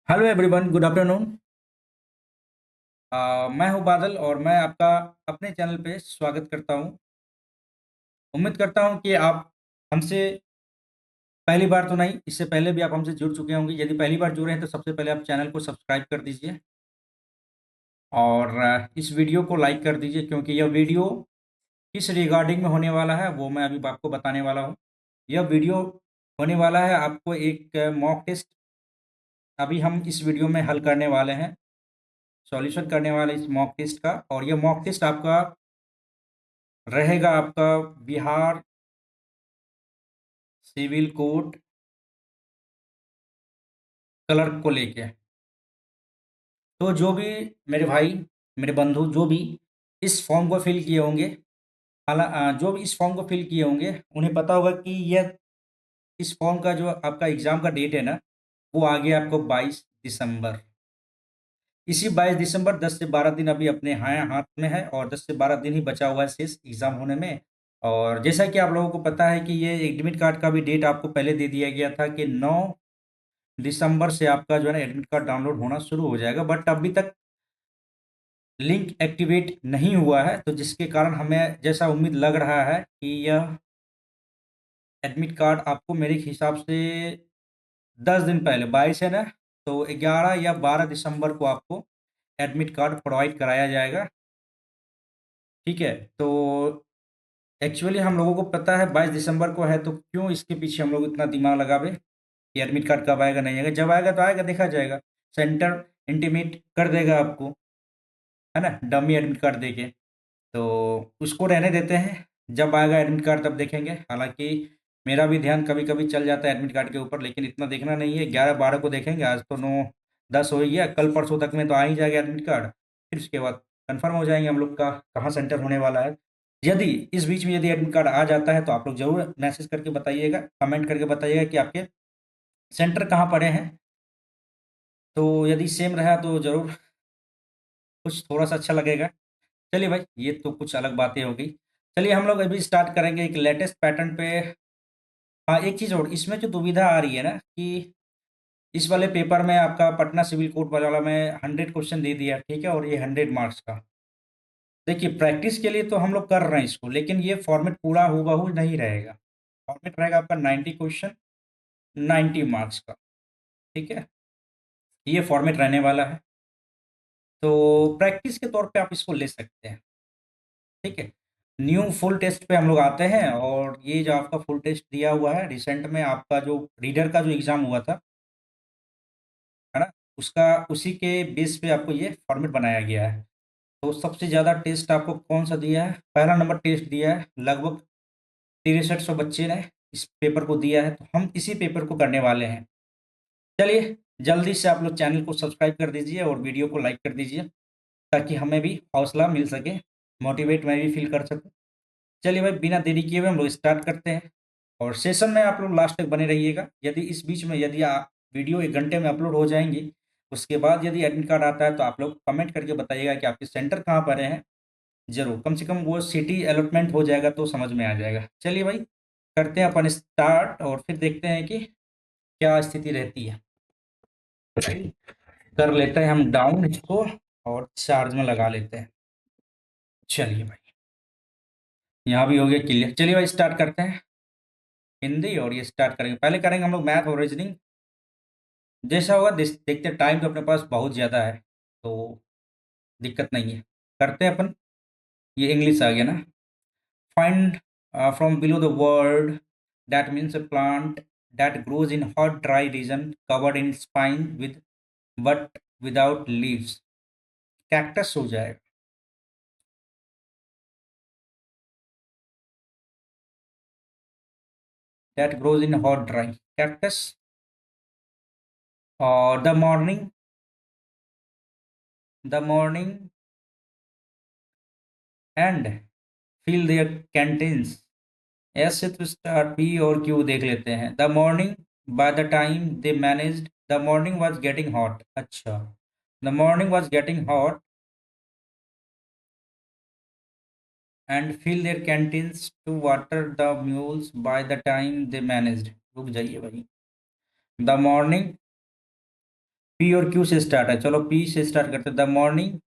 Hello everyone, good afternoon. मैं हूं बादल और मैं आपका अपने चैनल पे स्वागत करता हूं। उम्मीद करता हूं कि आप हमसे पहली बार तो नहीं, इससे पहले भी आप हमसे जुड़ चुके होंगे। यदि पहली बार जुड़े हैं तो सबसे पहले आप चैनल को सब्सक्राइब कर दीजिए और इस वीडियो को लाइक कर दीजिए, क्योंकि यह वीडियो किस रिगार्डिंग में होने वाला है वो मैं अभी आपको बताने वाला हूँ। यह वीडियो होने वाला है आपको एक मॉक टेस्ट। अभी हम इस वीडियो में हल करने वाले हैं, सॉल्यूशन करने वाले इस मॉक टेस्ट का। और यह मॉक टेस्ट आपका रहेगा आपका बिहार सिविल कोड क्लर्क को लेके। तो जो भी मेरे भाई, मेरे बंधु जो भी इस फॉर्म को फिल किए होंगे, जो भी इस फॉर्म को फिल किए होंगे उन्हें पता होगा कि यह इस फॉर्म का जो आपका एग्ज़ाम का डेट है ना, वो आ गया आपको 22 दिसंबर। इसी 22 दिसंबर 10 से 12 दिन अभी अपने हाथ में है और 10 से 12 दिन ही बचा हुआ है शेष एग्ज़ाम होने में। और जैसा कि आप लोगों को पता है कि ये एडमिट कार्ड का भी डेट आपको पहले दे दिया गया था कि 9 दिसंबर से आपका जो है ना एडमिट कार्ड डाउनलोड होना शुरू हो जाएगा, बट अभी तक लिंक एक्टिवेट नहीं हुआ है, तो जिसके कारण हमें जैसा उम्मीद लग रहा है कि यह एडमिट कार्ड आपको मेरे हिसाब से 10 दिन पहले 22 है ना, तो 11 या 12 दिसंबर को आपको एडमिट कार्ड प्रोवाइड कराया जाएगा। ठीक है, तो एक्चुअली हम लोगों को पता है 22 दिसंबर को है, तो क्यों इसके पीछे हम लोग इतना दिमाग लगावे कि एडमिट कार्ड कब आएगा नहीं आएगा। जब आएगा तो आएगा, देखा जाएगा। सेंटर इंटीमेट कर देगा आपको, है ना, डमी एडमिट कार्ड देके। तो उसको रहने देते हैं, जब आएगा एडमिट कार्ड तब देखेंगे। हालाँकि मेरा भी ध्यान कभी-कभी चल जाता है एडमिट कार्ड के ऊपर, लेकिन इतना देखना नहीं है। 11-12 को देखेंगे, आज तो 9-10 हो ही गया, कल-परसों तक में तो आ ही जाएगा एडमिट कार्ड। फिर उसके बाद कन्फर्म हो जाएँगे हम लोग का कहाँ सेंटर होने वाला है। यदि इस बीच में यदि एडमिट कार्ड आ जाता है तो आप लोग ज़रूर मैसेज करके बताइएगा, कमेंट करके बताइएगा कि आपके सेंटर कहाँ पड़े हैं। तो यदि सेम रहा तो ज़रूर कुछ थोड़ा-सा अच्छा लगेगा। चलिए भाई, ये तो कुछ अलग बातें हो गई। चलिए हम लोग अभी स्टार्ट करेंगे एक लेटेस्ट पैटर्न पे। हाँ, एक चीज़ और इसमें जो दुविधा आ रही है ना कि इस वाले पेपर में आपका पटना सिविल कोर्ट वाला में 100 क्वेश्चन दे दिया, ठीक है? और ये 100 मार्क्स का। देखिए, प्रैक्टिस के लिए तो हम लोग कर रहे हैं इसको, लेकिन ये फॉर्मेट पूरा हूबहू नहीं रहेगा। फॉर्मेट रहेगा आपका 90 क्वेश्चन, 90 मार्क्स का, ठीक है? ये फॉर्मेट रहने वाला है। तो प्रैक्टिस के तौर पे आप इसको ले सकते हैं, ठीक है? न्यू फुल टेस्ट पे हम लोग आते हैं और ये जो आपका फुल टेस्ट दिया हुआ है, रिसेंट में आपका जो रीडर का जो एग्ज़ाम हुआ था, है ना? उसका उसी के बेस पे आपको ये फॉर्मेट बनाया गया है। तो सबसे ज़्यादा टेस्ट आपको कौन-सा दिया है? पहला नंबर टेस्ट दिया है, लगभग 6300 बच्चे ने इस पेपर को दिया है, तो हम इसी पेपर को करने वाले हैं। चलिए, जल्दी से आप लोग चैनल को सब्सक्राइब कर दीजिए और वीडियो को लाइक कर दीजिए, ताकि हमें भी हौसला मिल सके, मोटिवेट मैं भी फ़ील कर सकूँ। चलिए भाई, बिना देरी किए हुए हम लोग स्टार्ट करते हैं और सेशन में आप लोग लास्ट तक बने रहिएगा। यदि इस बीच में यदि वीडियो 1 घंटे में अपलोड हो जाएँगी, उसके बाद यदि एडमिट कार्ड आता है तो आप लोग कमेंट करके बताइएगा कि आपके सेंटर कहाँ पड़े हैं। ज़रूर, कम से कम वो सिटी अलॉटमेंट हो जाएगा तो समझ में आ जाएगा। चलिए भाई, करते हैं अपन स्टार्ट और फिर देखते हैं कि क्या स्थिति रहती है। कर लेते हैं हम डाउन इसको और चार्ज में लगा लेते हैं। चलिए भाई, यहाँ भी हो गया क्लियर। चलिए भाई, स्टार्ट करते हैं हिंदी और ये स्टार्ट करेंगे। पहले करेंगे हम लोग मैथ और रीज़निंग। जैसा होगा देखते हैं, टाइम तो अपने पास बहुत ज़्यादा है, तो दिक्कत नहीं है। करते हैं अपन। ये इंग्लिश आ गया ना? Find from below the word that means a plant that grows in hot dry region covered in spine with but without leaves. Cactus हो जाएगा। That grows in hot dry cactus. और the morning and fill their canteens. ऐसे तो start P और Q देख लेते हैं। The morning by the time they managed the morning was getting hot. अच्छा, the morning was getting hot and fill their canteens to water the mules by the time they managed। रुक जाइए भाई। The morning P और Q से start है, चलो P से start करते। The morning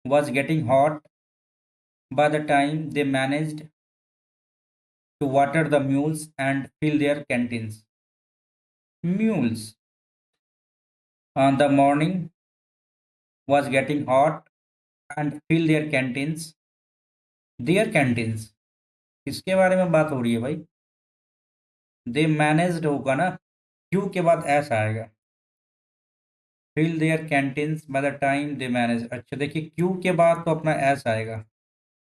was getting hot by the time they managed to water the mules and fill their canteens. Mules. The morning was getting hot and fill their canteens. Their canteens. किसके बारे में बात हो रही है भाई? दे managed होगा ना, क्यू के बाद एस आएगा। Fill their canteens by the time they manage. अच्छा देखिए, क्यू के बाद तो अपना एस आएगा,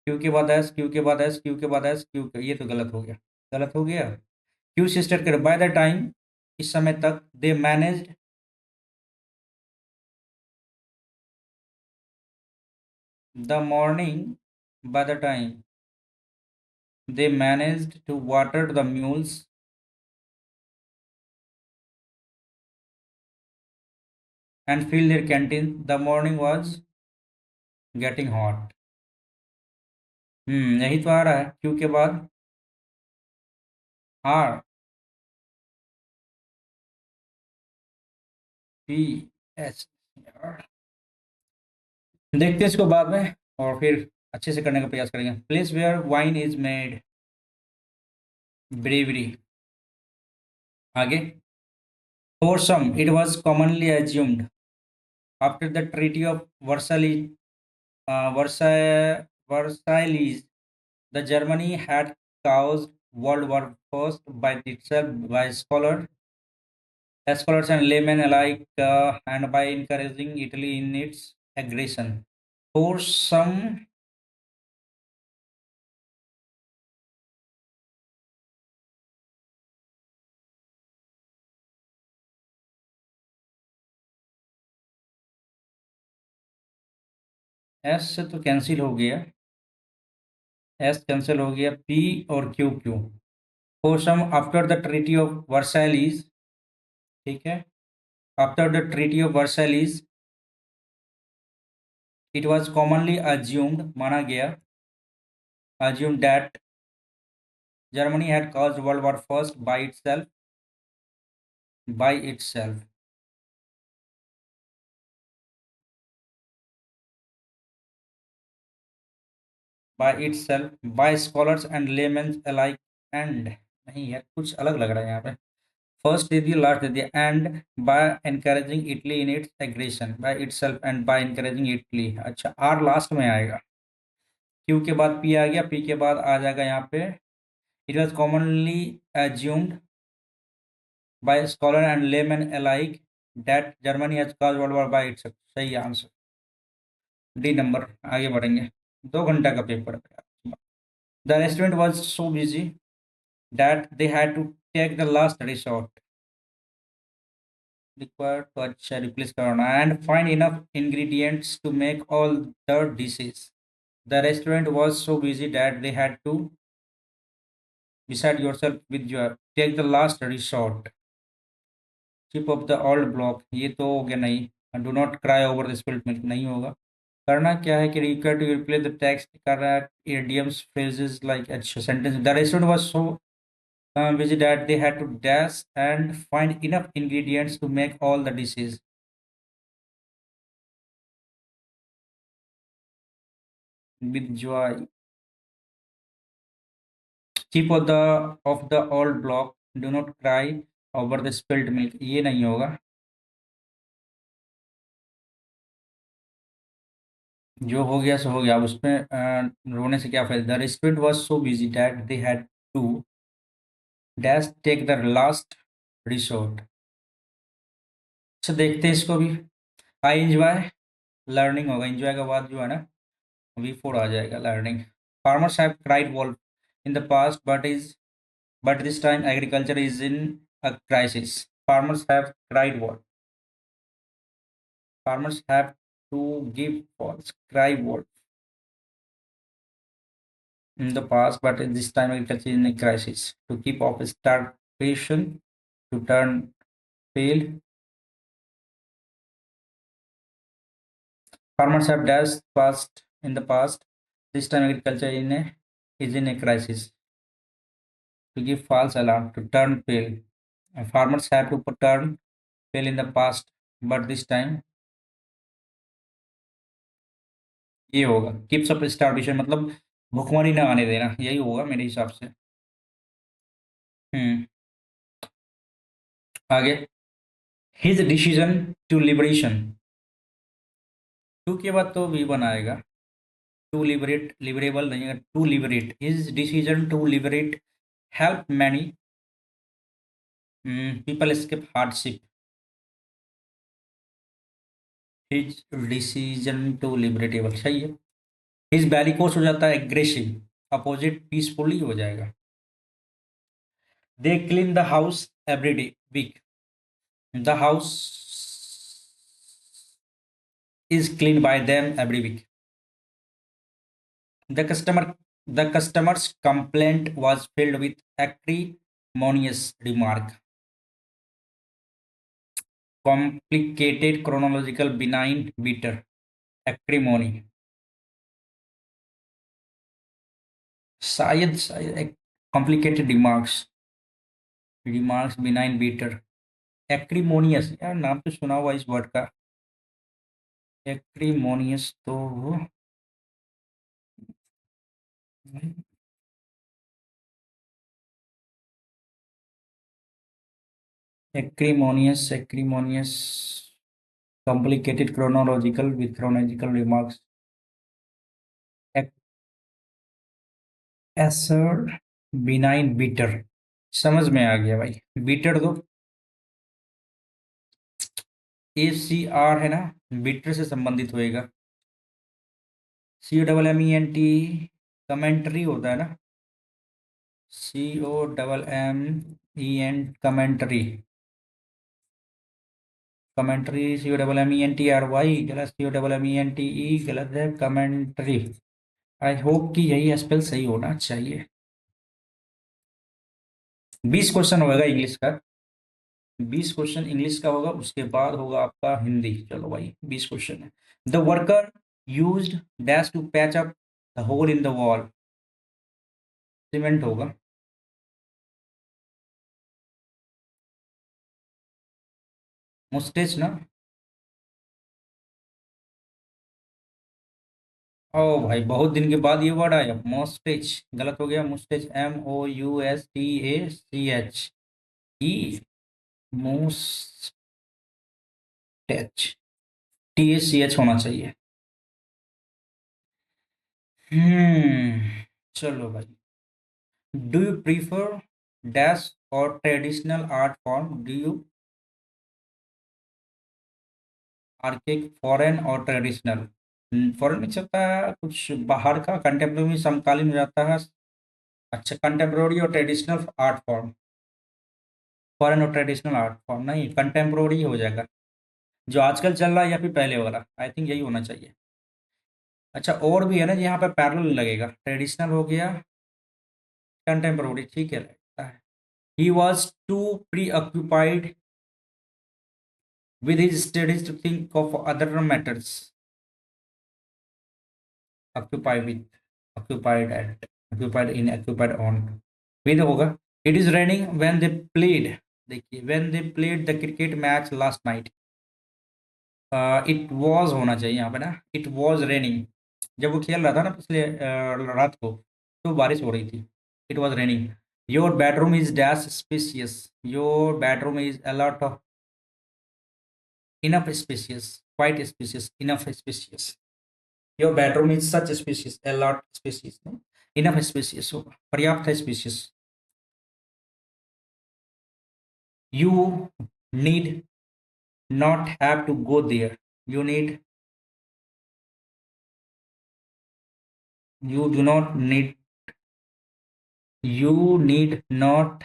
क्यू के बाद एस, क्यू के बाद एस, क्यू के बाद एस, क्यू के, ये तो गलत हो गया, गलत हो गया। क्यू से स्टार्ट करो, बाय द टाइम, इस समय तक, they managed, the morning, by the time they managed to water the mules and fill their canteen, the morning was getting hot. यही तो आ रहा है, क्यू के बाद आर, पी, एच। देखते हैं इसको बाद में और फिर अच्छे से करने का प्रयास करेंगे। Place where wine is made, brewery. आगे, for some it was commonly assumed after the treaty of Versailles, Versailles, the Germany had caused World War First by itself, by scholars and laymen alike, and by encouraging Italy in its aggression. For some, S से तो cancel हो गया, S cancel हो गया, P और Q Q. For some, after the Treaty of Versailles, ठीक है, after the Treaty of Versailles, it was commonly assumed, माना गया, assumed that Germany had caused World War First by itself, by itself. By itself, by scholars and laymen alike, and नहीं यार, कुछ अलग लग रहा है यहाँ पे, फर्स्ट दे दिया, लास्ट दे दिया, and by encouraging Italy in its aggression, by itself and by encouraging Italy. अच्छा, आर लास्ट में आएगा, क्यू के बाद पी आ गया, पी के बाद आ जाएगा यहाँ पे, it was commonly assumed by scholar and layman alike that Germany has caused world war by itself. सही आंसर, डी नंबर। आगे बढ़ेंगे, 2 घंटा का पेपर है। The restaurant was so busy that they had to take the last resort, required to अच्छा replace करना, and find enough ingredients to make all the dishes. The restaurant was so busy that they had to beside yourself with your take the last resort, chip of the old block, ये तो हो गया नहीं। Do not cry over the spilled milk नहीं होगा। करना क्या है कि require to replace the text कर रहा है, इडियम्स फ्रेजेस लाइक, अच्छा sentence, the restaurant was so busy that they had to dash and find enough ingredients to make all the dishes with joy. Keep of the old block, do not cry over the spilled milk, ये नहीं होगा। जो हो गया सो हो गया, अब उसमें रोने से क्या फायदा। The restaurant was so busy that they had to dash take the last resort. अच्छा देखते हैं इसको भी। आई एंजॉय, लर्निंग होगा, एंजॉय के बाद जो है ना V4 आ जाएगा, learning. Farmers have cried wolf in the past but this time agriculture is in a crisis. Farmers have cried wolf. Farmers have to give false cry wolf in the past, but at this time agriculture is in a crisis. To keep off starvation, to turn pale. Farmers have dashed past in the past. This time agriculture is in a crisis. To give false alarm, to turn pale. And farmers have to turn fail in the past but this time ये होगा keeps up starvation, मतलब भुखमरी ना आने देना, यही होगा मेरे हिसाब से। हम्म। आगे, his decision to liberation, to के बाद तो वी बन आएगा। टू लिबरेट, लिबरेबल नहीं है, to liberate, his decision to liberate help many people escape hardship. His decision to liberatable सही है। हिज बैरिकोस हो जाता है एग्रेसिव, अपोजिट पीसफुली हो जाएगा। They clean the house every day week, the house is cleaned by them every week. The customer's complaint was filled with acrimonious remark. Complicated chronological benign bitter acrimony. शायद complicated remarks benign bitter acrimonious, यार नाम तो सुना हुआ इस word का। acrimonious तो acrimonious complicated chronological with chronological remarks एसर बिनाइन बीटर, समझ में आ गया भाई। बीटर दो, ए सी आर है ना, बीटर से संबंधित होएगा। C O double M E N T commentary होता है ना, C O double M E N commentary, commentary C O double M E N T R Y गलत, C O double M E N T E गलत है, commentary. I hope कि यही spell सही होना चाहिए। 20 क्वेश्चन होगा इंग्लिश का, 20 क्वेश्चन इंग्लिश का होगा, उसके बाद होगा आपका हिंदी। चलो भाई 20 क्वेश्चन है। The worker used dash to patch up the hole in the wall, cement होगा। मुस्टेच ना, ओ भाई बहुत दिन के बाद ये वर्ड आया, मोस्टेच गलत हो गया, moustache M O U S T A C H E, moustache, T A C H होना चाहिए। चलो भाई, डू यू प्रीफर डैश और traditional art form, do you archaic foreign और ट्रेडिशनल, फॉरेन में चलता है कुछ बाहर का, कंटेम्प्रेरी समकालीन हो जाता है। अच्छा, कंटेम्प्रेरी और ट्रेडिशनल आर्ट फॉर्म, फॉरेन और ट्रेडिशनल आर्ट फॉर्म नहीं, कंटेम्प्रेरी हो जाएगा, जो आजकल चल रहा है या फिर पहले वाला, आई थिंक यही होना चाहिए। अच्छा और भी है ना यहाँ पे पैरेलल लगेगा, ट्रेडिशनल हो गया, कंटेम्प्रेरी ठीक है लगता है। He was too preoccupied with his studies to think of other matters, occupied with, occupied at, occupied in, occupied on, with होगा। It is raining when they played, देखिए when they played the cricket match last night, it was होना चाहिए यहाँ पे ना, it was raining, जब वो खेल रहा था ना पिछले रात को तो बारिश हो रही थी, it was raining। Your bedroom is dash spacious, your bedroom is a lot of enough spacious, quite spacious, enough spacious। Your bedroom is such spacious, a lot spacious, no? Enough spacious होगा, पर्याप्त है spacious. You need not have to go there, you need, you do not need, you need not,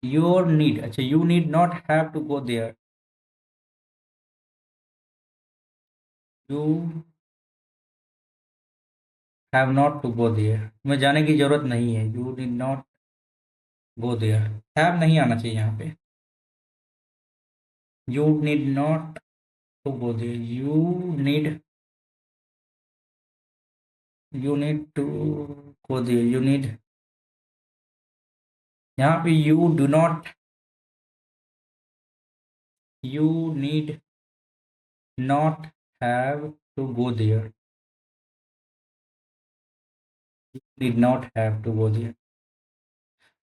your need, अच्छा you need not have to go there, you have not to go there, तुम्हें जाने की जरूरत नहीं है, you need not go there, have नहीं आना चाहिए यहाँ पे, you need not to go there, you need to go there, you need, यहाँ पे you need not have to go there, did not have to go there.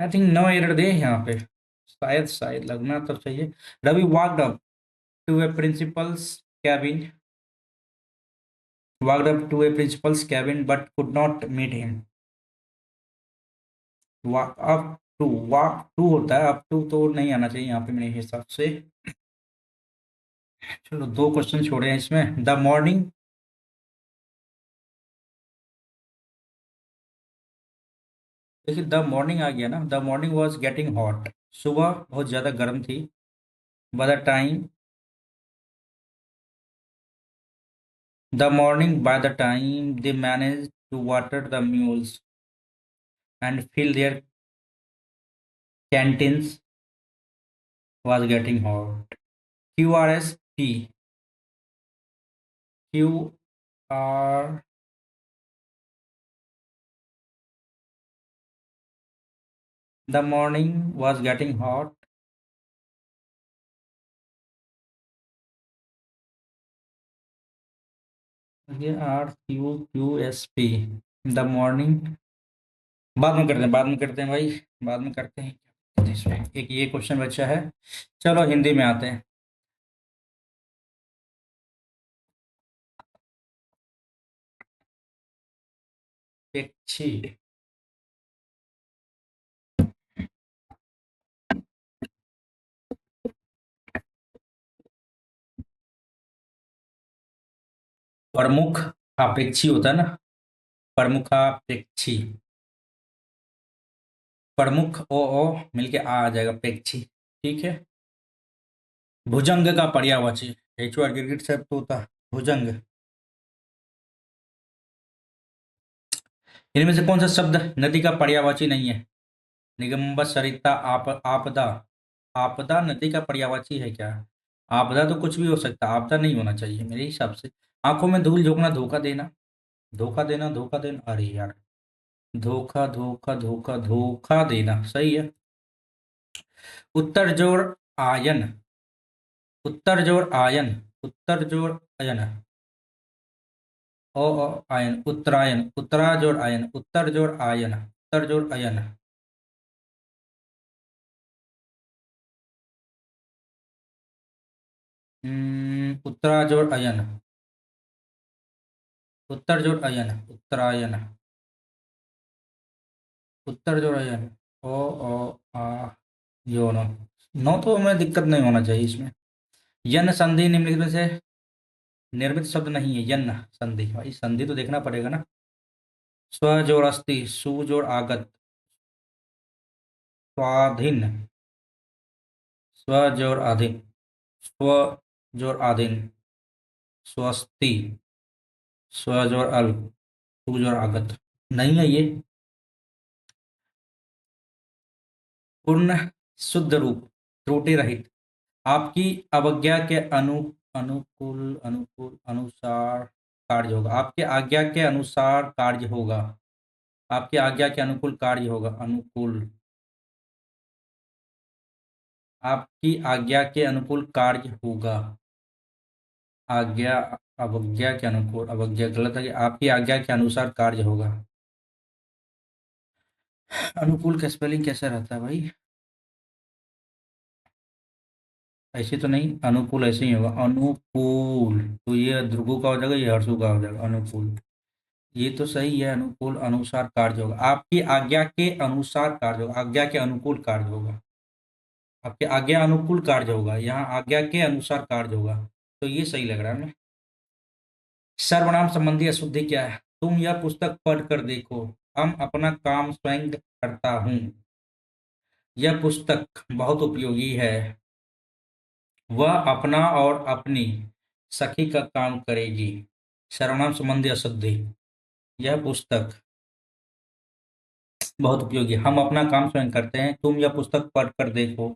I think no error there यहाँ पे, शायद शायद लगना तो चाहिए। Ravi walked up to a principal's cabin, walked up to a principal's cabin but could not meet him। walk up to, walk to होता है, up to तो नहीं आना चाहिए यहाँ पे मेरे हिसाब से। चलो 2 क्वेश्चन छोड़े हैं इसमें। द मॉर्निंग, देखिए द मॉर्निंग आ गया ना, the morning was getting hot, सुबह बहुत ज़्यादा गर्म थी। By the time, the morning by the time they manage to water the mules and fill their canteens was getting hot। QRSP, QR, the morning was getting hot। ये RQQSP, the morning, बाद में करते हैं, बाद में करते हैं भाई, बाद में करते हैं। इसमें एक ये क्वेश्चन बचा है। चलो हिंदी में आते हैं। पेक्षी, प्रमुख अपेक्षी होता है ना, प्रमुखापेक्षी, प्रमुख ओ मिलके आ जाएगा पेक्षी, ठीक है। भुजंग का पर्यायवाची, HR गिरगिट से तो होता है भुजंग। इनमें से कौन सा शब्द नदी का पर्यायवाची नहीं है? निगम, सरिता, आपदा। आपदा नदी का पर्यायवाची है क्या? आपदा तो कुछ भी हो सकता है, आपदा नहीं होना चाहिए मेरे हिसाब से। आंखों में धूल झोंकना, धोखा देना, धोखा देना, धोखा देना, अरे यार, धोखा धोखा धोखा धोखा देना सही है। उत्तर जोड़ आयन, उत्तर जोड़ आयन, उत्तर जोड़ अयन, ओ आयन, उत्तरायन, उत्तरा जोड़ आयन, उत्तर जोड़ आयन, उत्तर जोड़ अयन। उत्तरा जोड़ अयन, उत्तर जोड़ अयन, उत्तरायन, उत्तर जोड़ अयन, ओ आ योनो। नो तो हमें दिक्कत नहीं होना चाहिए इसमें। यन संधि निम्नलिखित में से निर्मित शब्द नहीं है। यन संधि, भाई संधि तो देखना पड़ेगा ना। स्व जोड़ अस्थि, सु जोड़ आगत, स्वाधीन, स्व जोड़ आधीन, स्व जोड़ आधीन, स्वस्ति, स्व जोड़ अल, सु जोड़ आगत, नहीं है ये। पूर्ण शुद्ध रूप, त्रुटि रहित, आपकी अवज्ञा के अनुकूल, अनुकूल अनुसार कार्य होगा, आपके आज्ञा के अनुसार कार्य होगा, आपकी आज्ञा के अनुकूल कार्य होगा, अनुकूल, आपकी आज्ञा के अनुकूल कार्य होगा। आज्ञा, अवज्ञा के अनुकूल, अवज्ञा गलत है, आपकी आज्ञा के अनुसार कार्य होगा। अनुकूल का स्पेलिंग कैसा रहता है भाई? ऐसे तो नहीं, अनुकूल ऐसे ही होगा, अनुकूल, तो ये ध्रुव का हो जाएगा, ये हर्षु का हो जाएगा, अनुकूल। ये तो सही है, अनुकूल अनुसार कार्य होगा, आपकी आज्ञा के अनुसार कार्य होगा, आज्ञा के अनुकूल कार्य होगा, आपके आज्ञा अनुकूल कार्य होगा, यहाँ आज्ञा के अनुसार कार्य होगा, तो ये सही लग रहा है हमें। सर्वनाम संबंधी अशुद्धि क्या है? तुम यह पुस्तक पढ़ कर देखो, हम अपना काम स्वयं करता हूँ, यह पुस्तक बहुत उपयोगी है, वह अपना और अपनी सखी का काम करेगी। सर्वनाम संबंधी अशुद्धि, यह पुस्तक बहुत उपयोगी, हम अपना काम स्वयं करते हैं, तुम यह पुस्तक पढ़ कर देखो,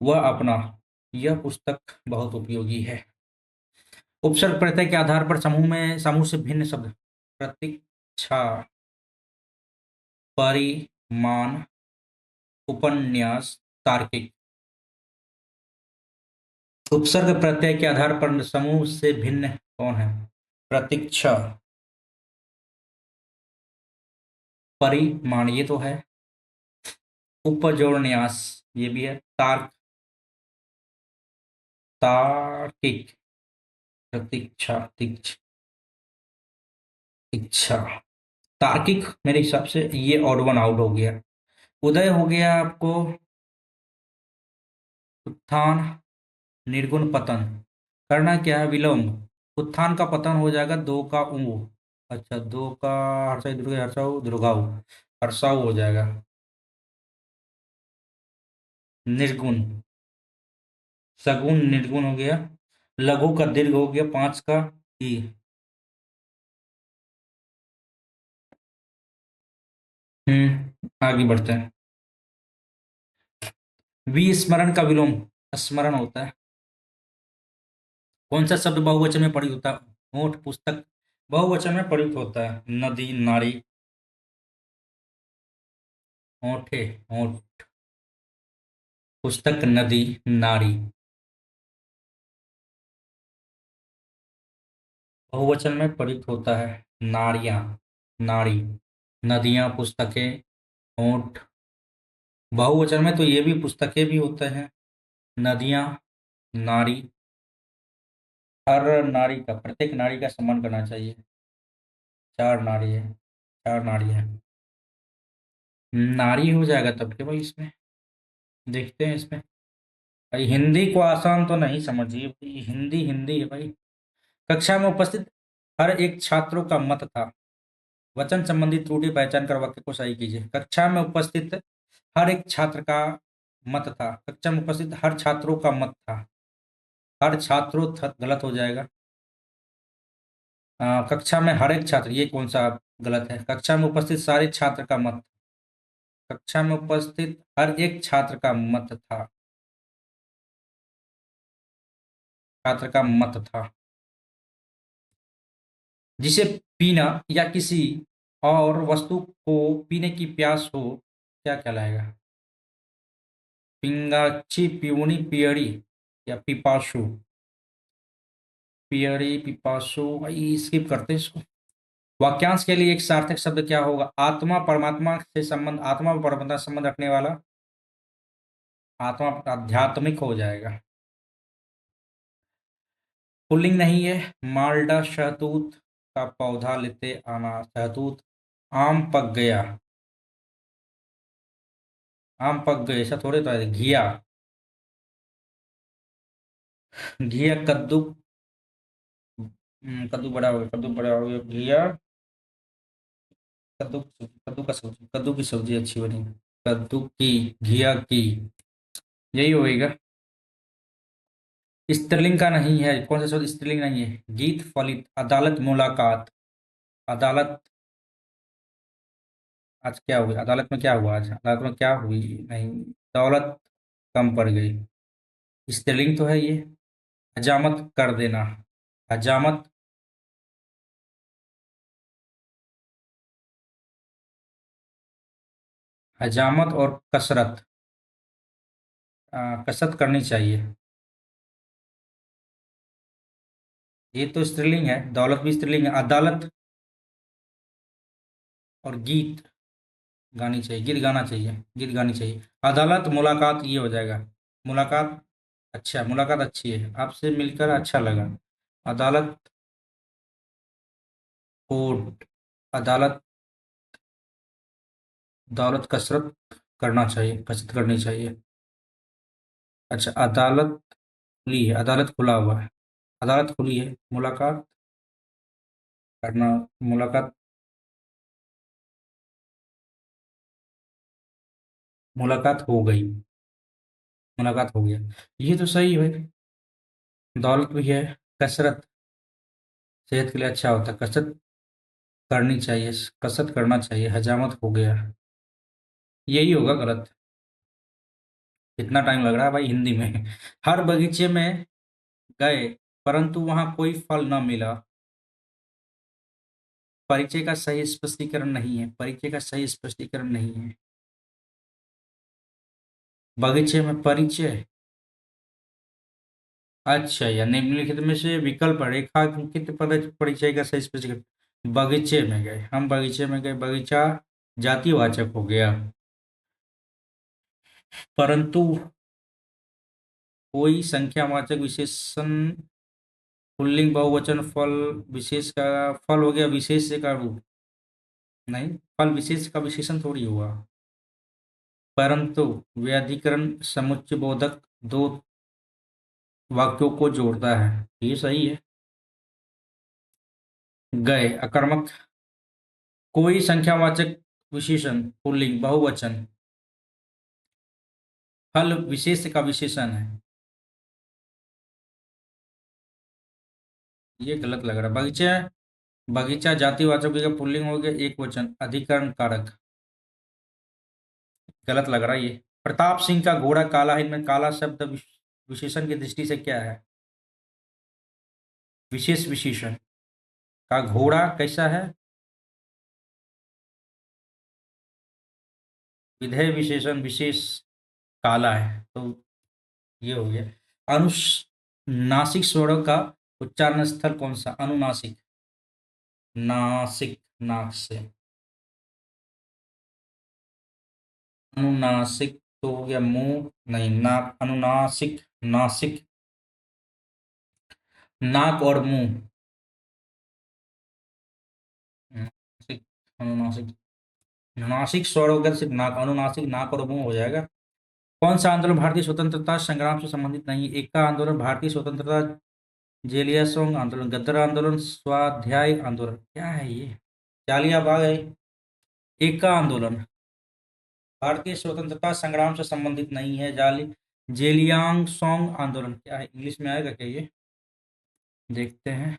वह अपना, यह पुस्तक बहुत उपयोगी है। उपसर्ग प्रत्यय के आधार पर समूह से भिन्न शब्द, प्रतीक्षा, परिमाण, उपन्यास, तार्किक। उपसर्ग प्रत्यय के आधार पर समूह से भिन्न कौन है? प्रतीक्षा, परिमाण ये तो है, उपजोड़ न्यास ये भी है, तार्किक, प्रतीक्षा, इच्छा, तार्किक मेरे हिसाब से ये ऑड वन आउट हो गया। उदय हो गया आपको उत्थान, निर्गुण पतन। करना क्या है? विलोम। उत्थान का पतन हो जाएगा दो का ऊ। अच्छा, दो का हर्षा दुर्गा हर्षाऊ दुर्गाऊ, हर्षाऊ हो जाएगा। निर्गुण, सगुण निर्गुण हो गया। लघु का दीर्घ हो गया, पांच का ई। आगे बढ़ते हैं। विस्मरण का विलोम स्मरण होता है। कौन सा शब्द बहुवचन में प्रयुक्त होता है? होठ, पुस्तक बहुवचन में प्रयुक्त होता है। नदी, नारी, होठे, होठ, पुस्तक, नदी, नारी। बहुवचन में प्रयुक्त होता है। नारियां, नारी, नदियां, पुस्तकें, होठ। बहुवचन में तो ये भी पुस्तकें भी होते हैं, नदियां, नारी। हर नारी का, प्रत्येक नारी का सम्मान करना चाहिए। चार नारी है, चार नारी है। नारी हो जाएगा तब के भाई इसमें। देखते हैं इसमें। भाई हिंदी को आसान तो नहीं समझिए भाई, हिंदी हिंदी है भाई। कक्षा में उपस्थित हर एक छात्रों का मत था। वचन संबंधी त्रुटि पहचान कर वाक्य को सही कीजिए। कक्षा में उपस्थित हर एक छात्र का मत था। कक्षा में उपस्थित हर छात्रों का मत था। हर छात्रों गलत हो जाएगा। कक्षा में हर एक छात्र, ये कौन सा गलत है? कक्षा में उपस्थित सारे छात्र का मत। कक्षा में उपस्थित हर एक छात्र का मत था। छात्र का मत था। जिसे पीना या किसी और वस्तु को पीने की प्यास हो, क्या कहलाएगा? पिंगाची, पियूनी, पियरी या पिपासु? पियरी, पिपासु, भाई स्किप करते हैं इसको। वाक्यांश के लिए एक सार्थक शब्द क्या होगा? आत्मा, परमात्मा से संबंध, आत्मा और परमात्मा से संबंध रखने वाला। आत्मा आध्यात्मिक हो जाएगा। पुल्लिंग नहीं है। माल्टा, शहतूत का पौधा लेते आना, शहतूत। आम पक गया, आम पक गए ऐसा थोड़े तो है। घिया, घिया, कद्दू। कद्दू बड़ा हो गया, कद्दू बड़ा हो गया, घिया, कद्दू, कद्दू का सब्जी, कद्दू की सब्जी अच्छी बनी। कद्दू की, घिया की, यही होएगा। स्त्रीलिंग का नहीं है। कौन सा शब्द स्त्रीलिंग नहीं है? गीत, फलित, अदालत, मुलाकात। अदालत, आज क्या हुई अदालत में? क्या हुआ आज अदालत में? क्या हुई? नहीं, दौलत कम पड़ गई। स्त्रीलिंग तो है ये। हजामत कर देना, हजामत। हजामत और कसरत, कसरत करनी चाहिए। ये तो स्त्रीलिंग है, दौलत भी स्त्रीलिंग है। अदालत और गीत गानी चाहिए, गीत गाना चाहिए, गीत गानी चाहिए। अदालत, मुलाकात ये हो जाएगा। मुलाकात, अच्छा मुलाकात अच्छी है, आपसे मिलकर अच्छा लगा। अदालत, कोर्ट, अदालत, दौलत, कसरत करना चाहिए, कसरत करनी चाहिए। अच्छा, अदालत खुली है, अदालत खुला हुआ है, अदालत खुली है। मुलाकात करना, मुलाकात, मुलाकात हो गई, मुलाकात हो गया। ये तो सही है। दौलत भी है। कसरत सेहत के लिए अच्छा होता है, कसरत करनी चाहिए, कसरत करना चाहिए। हजामत हो गया, यही होगा गलत। इतना टाइम लग रहा है भाई हिंदी में। हर बगीचे में गए परंतु वहां कोई फल न मिला। परिचय का सही स्पष्टीकरण नहीं है, परिचय का सही स्पष्टीकरण नहीं है। बगीचे में परिचय। अच्छा, या निम्नलिखित में से विकल्प रेखांकित परिचय का सही स्पेसिफिक। बगीचे में गए, हम बगीचे में गए, बगीचा जातिवाचक हो गया। परंतु कोई संख्यावाचक विशेषण पुल्लिंग बहुवचन फल विशेष का फल हो गया, विशेष का रूप नहीं, फल विशेष का विशेषण थोड़ी हुआ। परंतु व्याधिकरण समुच्चय बोधक दो वाक्यों को जोड़ता है, ये सही है। गए अकर्मक, कोई संख्यावाचक विशेषण पुल्लिंग बहुवचन फल विशेष का विशेषण है, ये गलत लग रहा है। बगीचा, बगीचा जातिवाचक हो गया, पुल्लिंग हो गया, एक वचन अधिकरण कारक, गलत लग रहा है ये। प्रताप सिंह का घोड़ा काला है, इनमें काला शब्द विशेषण की दृष्टि से क्या है? विशेष विशेषण। का घोड़ा कैसा है? विधेय विशेषण विशेष काला है, तो ये हो गया। अनुनासिक स्वरों का उच्चारण स्थल कौन सा? अनुनासिक, नासिक नाक से, अनुनासिक तो हो गया मुंह, नहीं नाक, अनुनासिक नासिक, नाक और मुंह, नासिक अनुनासिक, नासिक स्वर होकर सिर्फ नाक, अनुनासिक नाक और मुंह हो जाएगा। कौन सा आंदोलन भारतीय स्वतंत्रता संग्राम से संबंधित नहीं है? एक का आंदोलन, भारतीय स्वतंत्रता, जेलिया सोंग आंदोलन, गद्दार आंदोलन, स्वाध्याय आंदोलन, क्या है ये? जालिया बाग है। एक का आंदोलन भारतीय स्वतंत्रता संग्राम से संबंधित नहीं है। जेलियांग सोंग आंदोलन क्या है? इंग्लिश में आएगा क्या ये? देखते हैं।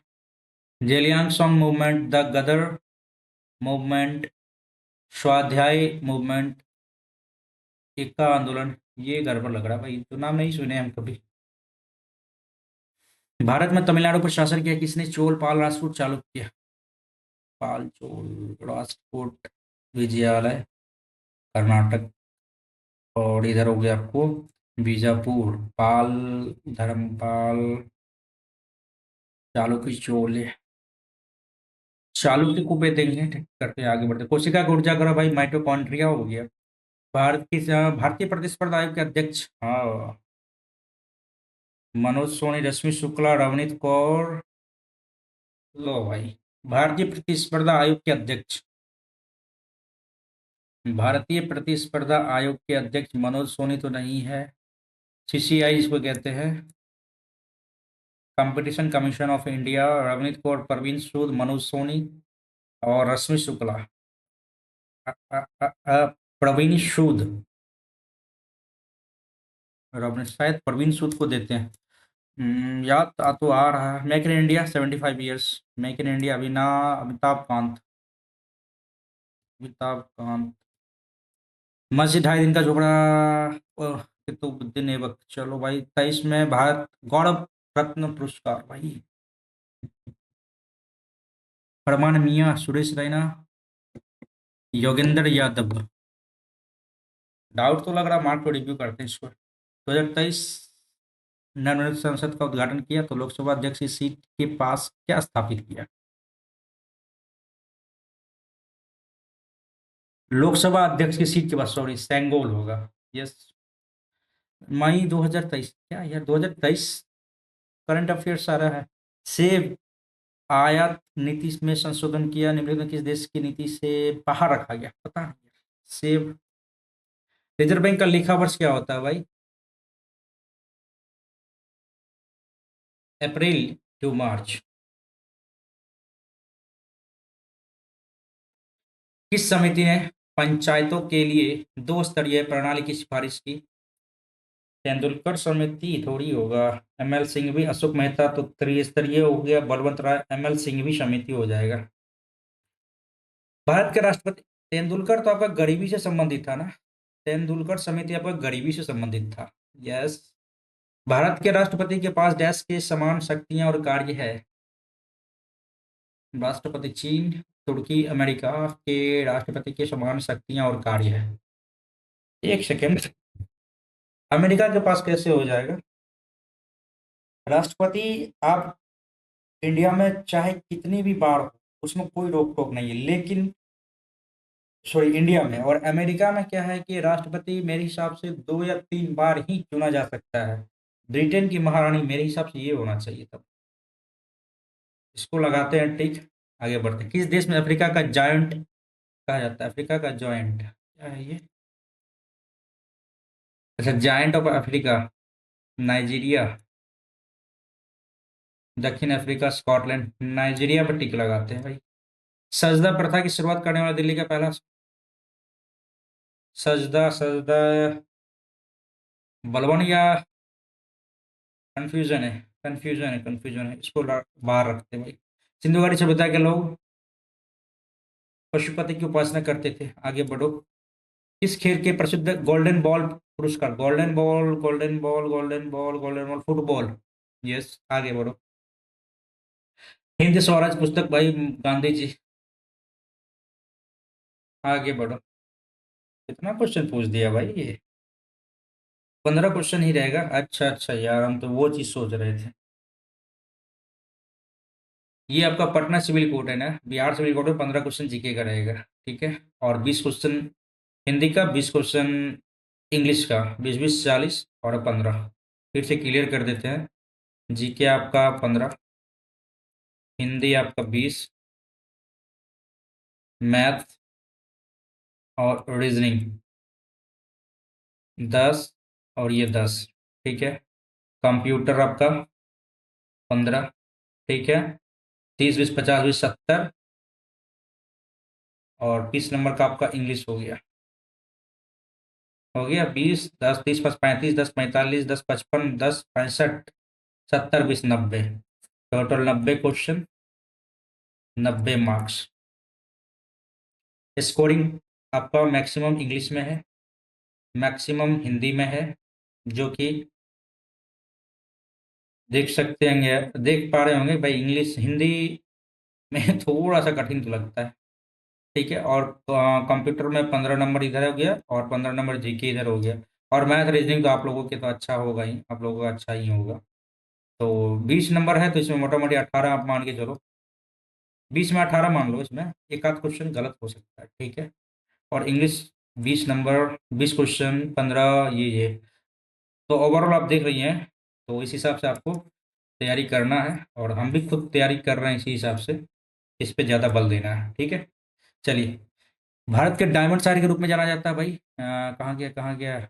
Zeliangrong movement, the Ghadar movement, Swadhyay movement, Eka आंदोलन, ये गड़बड़ लग रहा है भाई, तो नाम नहीं सुने हम कभी। भारत में तमिलनाडु पर शासन किया किसने? चोल पाल राजपूत चालुक्य। पाल चोल राजपूत, विजयालय कर्नाटक, और इधर हो गया आपको बीजापुर, पाल धर्मपाल चालुक्य चोल, चालुक्य को पे देंगे। ठीक, करते हैं आगे बढ़ते। कोशिका का ऊर्जा करो भाई, माइटोकॉन्ड्रिया हो गया। भारतीय प्रतिस्पर्धा आयोग के अध्यक्ष, हाँ, मनोज सोनी, रश्मि शुक्ला, रवनीत कौर, लो भाई, भारतीय प्रतिस्पर्धा आयोग के अध्यक्ष, भारतीय प्रतिस्पर्धा आयोग के अध्यक्ष मनोज सोनी तो नहीं है। सीसीआई इसको कहते हैं, competition commission of India, Ravneet Kaur, Parveen Sood, Manoj Soni और रश्मि शुक्ला। प्रवीण सूद, रवनीत शायद प्रवीण सूद को देते हैं। याद तो आ रहा है। Make in India 75 years, make in India, Amitabh Kant, Amitabh Kant. मस्जिद 2.5 दिन का झोपड़ा, कुतुबुद्दीन ऐबक। चलो भाई, 23 में भारत गौरव रत्न पुरस्कार भाई, फरमान मियां, सुरेश रैना, योगेंद्र यादव। डाउट तो लग रहा, मार्क को रिव्यू करते हैं इसको। 2023 नवनिर्वाचित संसद का उद्घाटन किया तो लोकसभा अध्यक्ष की सीट के पास क्या स्थापित किया? लोकसभा अध्यक्ष की सीट के पास, सॉरी, सेंगोल होगा। यस, मई 2023, क्या यार 2023 करंट अफेयर्स आ रहा है। सेब आयात नीति में संशोधन किया, निम्नलिखित में किस देश की नीति से बाहर रखा गया? पता नहीं। सेब, रिजर्व बैंक का लेखा वर्ष क्या होता है भाई? अप्रैल टू मार्च। किस समिति ने पंचायतों के लिए 2 स्तरीय प्रणाली की सिफारिश की? तेंदुलकर समिति थोड़ी होगा। एमएल सिंघवी, अशोक मेहता तो त्रिस्तरीय हो गया, बलवंत राय, एमएल सिंघवी समिति हो जाएगा। भारत के राष्ट्रपति, तेंदुलकर तो आपका गरीबी से संबंधित था ना, तेंदुलकर समिति आपका गरीबी से संबंधित था। यस। भारत के राष्ट्रपति के पास डैश के समान शक्तियां और कार्य है? राष्ट्रपति चीन, तुर्की, अमेरिका के राष्ट्रपति के समान शक्तियां और कार्य है। एक सेकेंड, अमेरिका के पास कैसे हो जाएगा? राष्ट्रपति आप इंडिया में चाहे कितनी भी बार हो, उसमें कोई रोक टोक नहीं है, लेकिन सॉरी इंडिया में, और अमेरिका में क्या है कि राष्ट्रपति मेरे हिसाब से 2 या 3 बार ही चुना जा सकता है। ब्रिटेन की महारानी मेरे हिसाब से ये होना चाहिए तब। इसको लगाते हैं टिक, आगे बढ़ते हैं। किस देश में अफ्रीका का जायंट कहा जाता है? अफ्रीका का जॉइंट क्या है ये? अच्छा, जायंट ऑफ अफ्रीका, नाइजीरिया, दक्षिण अफ्रीका, स्कॉटलैंड, नाइजीरिया पर टिक लगाते हैं भाई। सजदा प्रथा की शुरुआत करने वाला दिल्ली का पहला सजदा सजदा बलवन या कंफ्यूजन है, कंफ्यूजन है, इसको बाहर रखते हैं भाई। सिंधु घाटी सभ्यता के लोग पशुपति की उपासना करते थे। आगे बढ़ो। किस खेल के प्रसिद्ध गोल्डन बॉल पुरस्कार, golden ball, golden ball, golden ball, golden ball, football. Yes, आगे बढ़ो। हिंद स्वराज पुस्तक भाई, गांधी जी। आगे बढ़ो। कितना क्वेश्चन पूछ दिया भाई ये? 15 क्वेश्चन ही रहेगा? अच्छा अच्छा यार, हम तो वो चीज सोच रहे थे। ये आपका पटना सिविल कोर्ट है ना, बिहार सिविल कोर्ट में 15 क्वेश्चन जीके का रहेगा। ठीक है। और 20 क्वेश्चन हिंदी का, 20 क्वेश्चन इंग्लिश का, 20 20 40 और 15। फिर से क्लियर कर देते हैं। जीके आपका 15, हिंदी आपका 20, मैथ और रीजनिंग 10, और ये 10। ठीक है। कंप्यूटर आपका 15। ठीक है। 30 20 50 20 70, और 20 नंबर का आपका इंग्लिश हो गया। हो गया 20 10 30 35 10 45 10 55 10 65 70 20 90, टोटल 90 क्वेश्चन, 90 मार्क्स। स्कोरिंग आपका मैक्सिमम इंग्लिश में है, मैक्सिमम हिंदी में है, जो कि देख सकते हैं, देख पा रहे होंगे भाई। इंग्लिश हिंदी में थोड़ा सा कठिन तो लगता है। ठीक है। और कंप्यूटर में 15 नंबर इधर हो गया, और 15 नंबर जीके इधर हो गया। और मैथ रीजनिंग तो आप लोगों के तो अच्छा होगा ही, आप लोगों का अच्छा ही होगा। तो 20 नंबर है, तो इसमें मोटा मोटी 18 आप मान के चलो। 20 में 18 मान लो, इसमें एक आध क्वेश्चन गलत हो सकता है। ठीक है। और इंग्लिश 20 नंबर, 20 क्वेश्चन, 15 ये। तो ओवरऑल आप देख रही हैं, तो इस हिसाब से आपको तैयारी करना है, और हम भी खुद तैयारी कर रहे हैं इसी हिसाब से। इस पे ज़्यादा बल देना है। ठीक है। चलिए। भारत के डायमंड शहर के रूप में जाना जाता है भाई, कहाँ गया, कहाँ गया?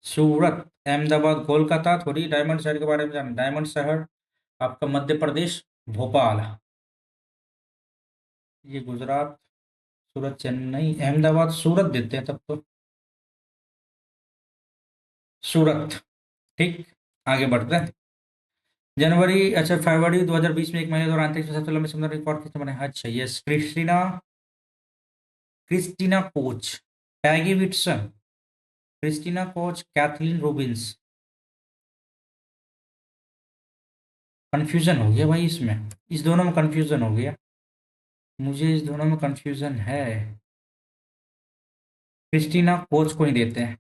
सूरत, अहमदाबाद, कोलकाता थोड़ी डायमंड शहर के बारे में जाना। डायमंड शहर आपका मध्य प्रदेश, भोपाल। ये गुजरात, सूरत, चेन्नई, अहमदाबाद, सूरत देते हैं तब तो। सूरत। ठीक। आगे बढ़ते हैं। जनवरी, अच्छा, फरवरी 2020 में एक महीने दौरान अंतरिक्ष में सबसे लंबे समुद्र रिकॉर्ड किसने बनाया? अच्छा, यस, क्रिस्टीना, क्रिस्टीना कोच, टैगी Whitson, Christina Koch, Kathleen Rubins. Confusion हो गया भाई इसमें, इस दोनों में कंफ्यूजन हो गया। मुझे इस दोनों में कंफ्यूजन है। क्रिस्टीना कोच को ही देते हैं।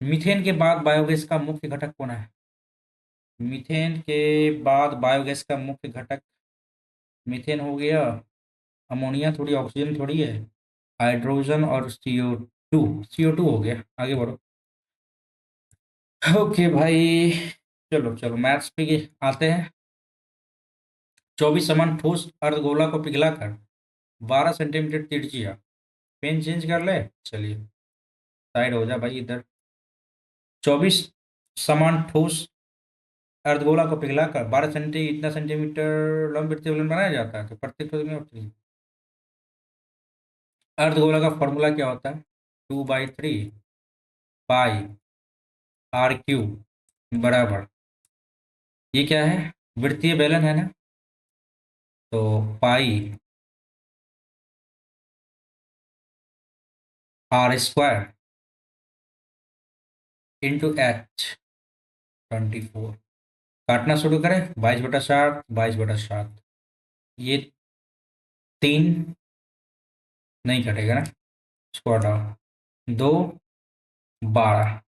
मीथेन के बाद बायोगैस का मुख्य घटक कौन है? मीथेन के बाद बायोगैस का मुख्य घटक, मीथेन हो गया, अमोनिया थोड़ी, ऑक्सीजन थोड़ी है, हाइड्रोजन और CO2। CO2 हो गया। आगे बढ़ो। ओके भाई। चलो चलो, मैथ्स पे आते हैं। 24 समान ठोस अर्धगोला को पिघलाकर 12 सेंटीमीटर त्रिज्या, पेन चेंज कर ले। चलिए, साइड हो जा भाई इधर। 24 समान ठोस अर्धगोला को पिघलाकर 12 इतना सेंटीमीटर लंब प्रतिबलन बनाया जाता है, तो प्रत्येक में होती है। अर्धगोला का फॉर्मूला क्या होता है? 2/3 पाई R³ ये क्या है? वृत्तीय बेलन है ना, तो पाई R² इंटू H 24। काटना शुरू करें। 22/7, 22/7, ये 3 नहीं कटेगा ना। इसको हटाओ, 2, 12।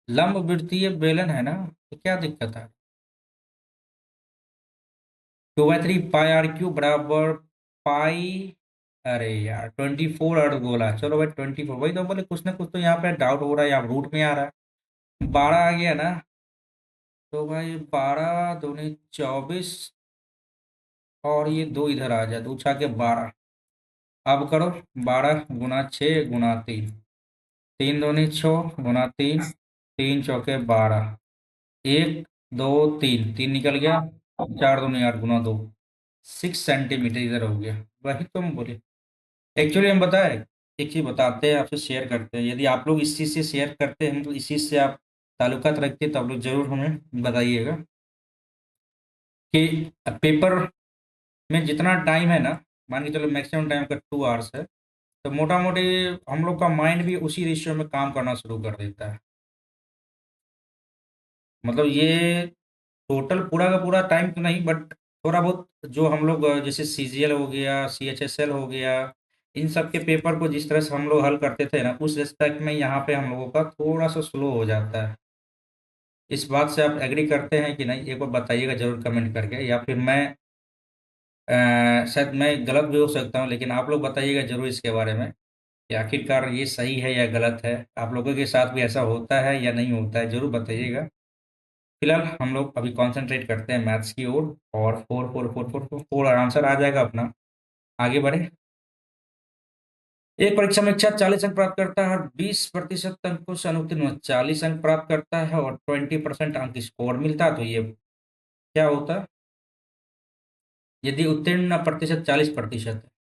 लंब वृत्तीय बेलन है ना, तो क्या दिक्कत है? 2/3 पाई r³ बराबर पाई। अरे यार 24 अर्ध बोला, चलो भाई 24, वही तो बोले कुछ ना कुछ तो यहाँ पे डाउट हो रहा है, यहाँ रूट में आ रहा है। 12 आ गया ना, तो भाई 12 दूनी 24, और ये दो इधर आ जाए, 2 6 के 12। अब करो, 12 × 6 × 3, 3 दूनी 6 × 3, 3 चौके 12, 1 2 3, 3 निकल गया, 4 दूनी 8 × 2, 6 सेंटीमीटर इधर हो गया। वही तो हम बोले। एक्चुअली हम बताए, एक चीज बताते हैं आपसे, शेयर करते हैं, यदि आप लोग इस चीज से शेयर करते हैं, मतलब इस चीज से आप ताल्लुकात रखते हैं, तो आप लोग जरूर हमें बताइएगा कि पेपर में जितना टाइम है ना, मान के चलो मैक्सिमम टाइम का 2 आवर्स है, तो मोटा मोटी हम लोग का माइंड भी उसी रेशियो में काम करना शुरू कर देता है। मतलब ये टोटल पूरा का पूरा टाइम तो नहीं, बट थोड़ा बहुत जो हम लोग जैसे सीजीएल हो गया, सीएचएसएल हो गया, इन सब के पेपर को जिस तरह से हम लोग हल करते थे ना, उस रिस्पेक्ट में यहाँ पे हम लोगों का थोड़ा सा स्लो हो जाता है। इस बात से आप एग्री करते हैं कि नहीं, एक बार बताइएगा जरूर कमेंट करके, या फिर मैं शायद मैं गलत भी हो सकता हूँ, लेकिन आप लोग बताइएगा जरूर इसके बारे में कि आखिरकार ये सही है या गलत है, आप लोगों के साथ भी ऐसा होता है या नहीं होता है, जरूर बताइएगा। फिलहाल हम लोग अभी कंसंट्रेट करते हैं मैथ्स की ओर, और 4 4 4 4 4 आंसर आ जाएगा अपना। आगे बढ़े। एक परीक्षा में छात्र 40 अंक प्राप्त करता है और 20% अंकों से अनुत्तीर्ण हुआ 40 अंक प्राप्त करता है और 20% अंक स्कोर मिलता है, तो ये क्या होता है? यदि उत्तीर्ण प्रतिशत 40% है,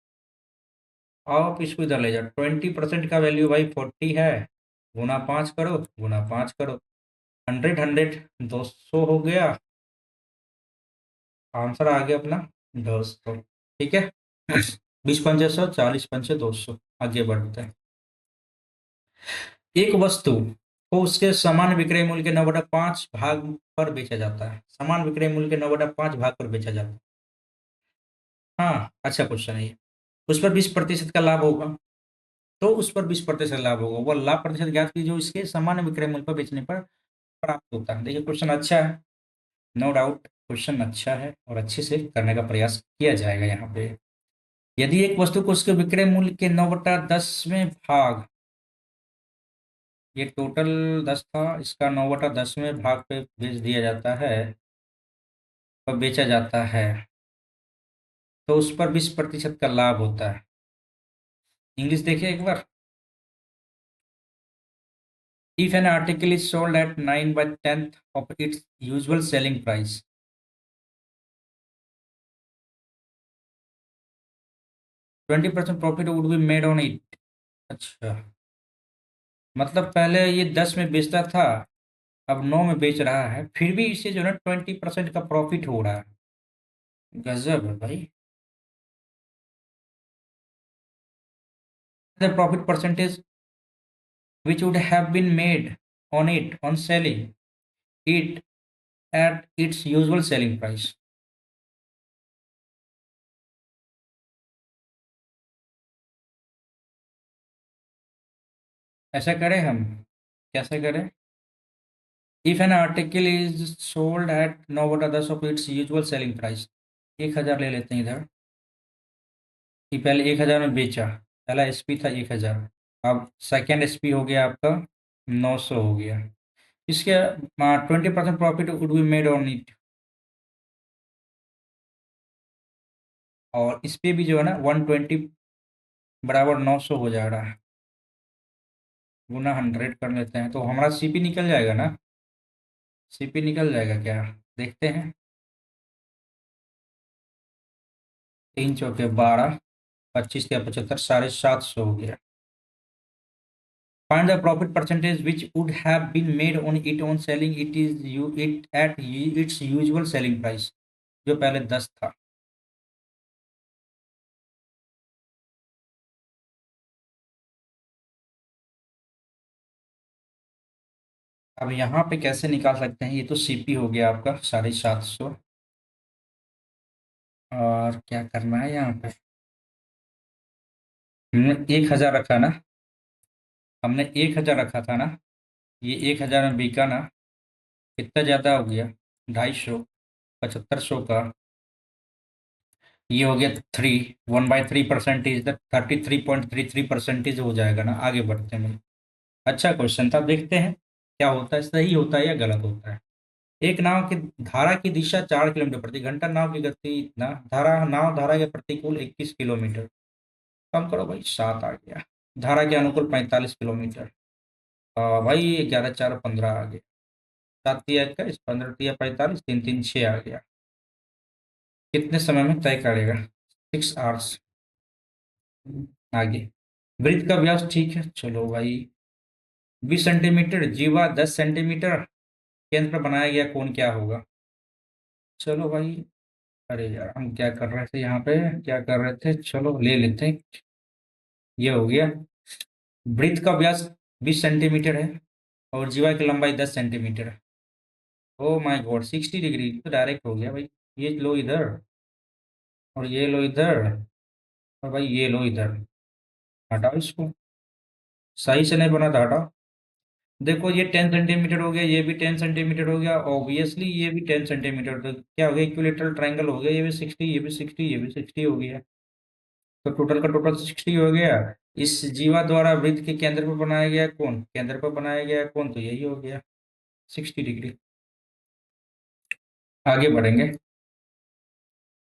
आप इसको इधर ले जाओ, 20% का वैल्यू भाई 40 है, गुना 5 करो, गुना 5 करो, 100 200 हो गया, आंसर आ गया अपना 200। ठीक है। 20 × 5 = 100, 40 × 5 = 200। आगे बढ़ते हैं। एक वस्तु को उसके समान विक्रय मूल्य के 9/5 भाग पर बेचा जाता है, समान विक्रय मूल्य के 9/5 भाग पर बेचा जाता है। हाँ, अच्छा क्वेश्चन है ये। उस पर 20% का लाभ होगा, तो उस पर 20% लाभ होगा, वो लाभ प्रतिशत ज्ञात कीजिए जो इसके सामान्य विक्रय मूल्य पर बेचने पर प्राप्त होता है। देखिए क्वेश्चन अच्छा है, नो डाउट क्वेश्चन अच्छा है, और अच्छे से करने का प्रयास किया जाएगा यहाँ पे। यदि एक वस्तु को उसके विक्रय मूल्य के 9/10वें भाग, ये टोटल 10 था, इसका 9/10वें भाग पे बेच दिया जाता है, और बेचा जाता है, तो उस पर 20% का लाभ होता है। इंग्लिश देखिए एक बार। If an article is sold at 9/10th of its usual selling price, 20% profit would be made on it. अच्छा, मतलब पहले ये 10 में बेचता था, अब 9 में बेच रहा है, फिर भी इसे जो है ना 20% का प्रॉफिट हो रहा है। गजब है भाई। The profit percentage which would have been made on it on selling it at its usual selling price। ऐसा करें हम, कैसे करें? If an article is sold eight 9/10 of its usual selling price, 1,000 ले लेते हैं इधर, कि पहले 1,000 में बेचा, पहला एसपी था 1,000, अब सेकेंड एसपी हो गया आपका 900 हो गया, इसके 20% profit would be made on it, और इस पे भी जो है ना 120 बराबर 900 हो जा रहा है, गुना 100 कर लेते हैं, तो हमारा सीपी निकल जाएगा ना? सीपी निकल जाएगा क्या? देखते हैं। 3 चौके 12, 25 या 75, 750 हो गया। Find the profit percentage which would have been made on it on selling it is you it at its usual selling price, जो पहले 10 था। अब यहाँ पे कैसे निकाल सकते हैं, ये तो सीपी हो गया आपका 750। और क्या करना है यहाँ पे, हमने 1000 रखा ना, हमने 1000 रखा था ना, ये 1000 में बिका ना, कितना ज़्यादा हो गया, 250, 7500 का, ये हो गया 1/3 परसेंटेज, 33.33% हो जाएगा ना। आगे बढ़ते हैं, अच्छा क्वेश्चन था, देखते हैं क्या होता है, सही होता है या गलत होता है। एक नाव की धारा की दिशा 4 किलोमीटर प्रति घंटा, नाव की गति इतना, नाव धारा के प्रतिकूल 21 किलोमीटर, कम करो भाई, 7 आ गया, धारा के अनुकूल 45 किलोमीटर। भाई 11 4 15 आ गया, 7 तिया 21, 15 तिया 45, 3 3 6 आ गया। कितने समय में तय करेगा, 6 आवर्स। आगे, वृत्त का व्यास ठीक है, चलो भाई, 20 सेंटीमीटर, जीवा 10 सेंटीमीटर, केंद्र पर बनाया गया कोण क्या होगा। चलो भाई, अरे यार हम क्या कर रहे थे यहाँ पे, क्या कर रहे थे, चलो ले लेते हैं। ये हो गया, वृत्त का व्यास 20 सेंटीमीटर है और जीवा की लंबाई 10 सेंटीमीटर है। ओ माय गॉड, 60 डिग्री तो डायरेक्ट हो गया भाई। ये लो इधर, और ये लो इधर, और भाई ये लो इधर, हटाओ इसको, सही से नहीं बना था, हटाओ। देखो ये 10 सेंटीमीटर हो गया, ये भी 10 सेंटीमीटर हो गया, ऑब्वियसली ये भी 10 सेंटीमीटर, तो क्या हो गया, इक्विलेटरल ट्रायंगल हो गया, ये भी 60, ये भी 60, ये भी 60 हो गया, तो टोटल का टोटल 60 हो गया। इस जीवा द्वारा वृत्त के केंद्र पर बनाया गया कौन, केंद्र पर बनाया गया कौन, तो यही हो गया 60 डिग्री। आगे बढ़ेंगे,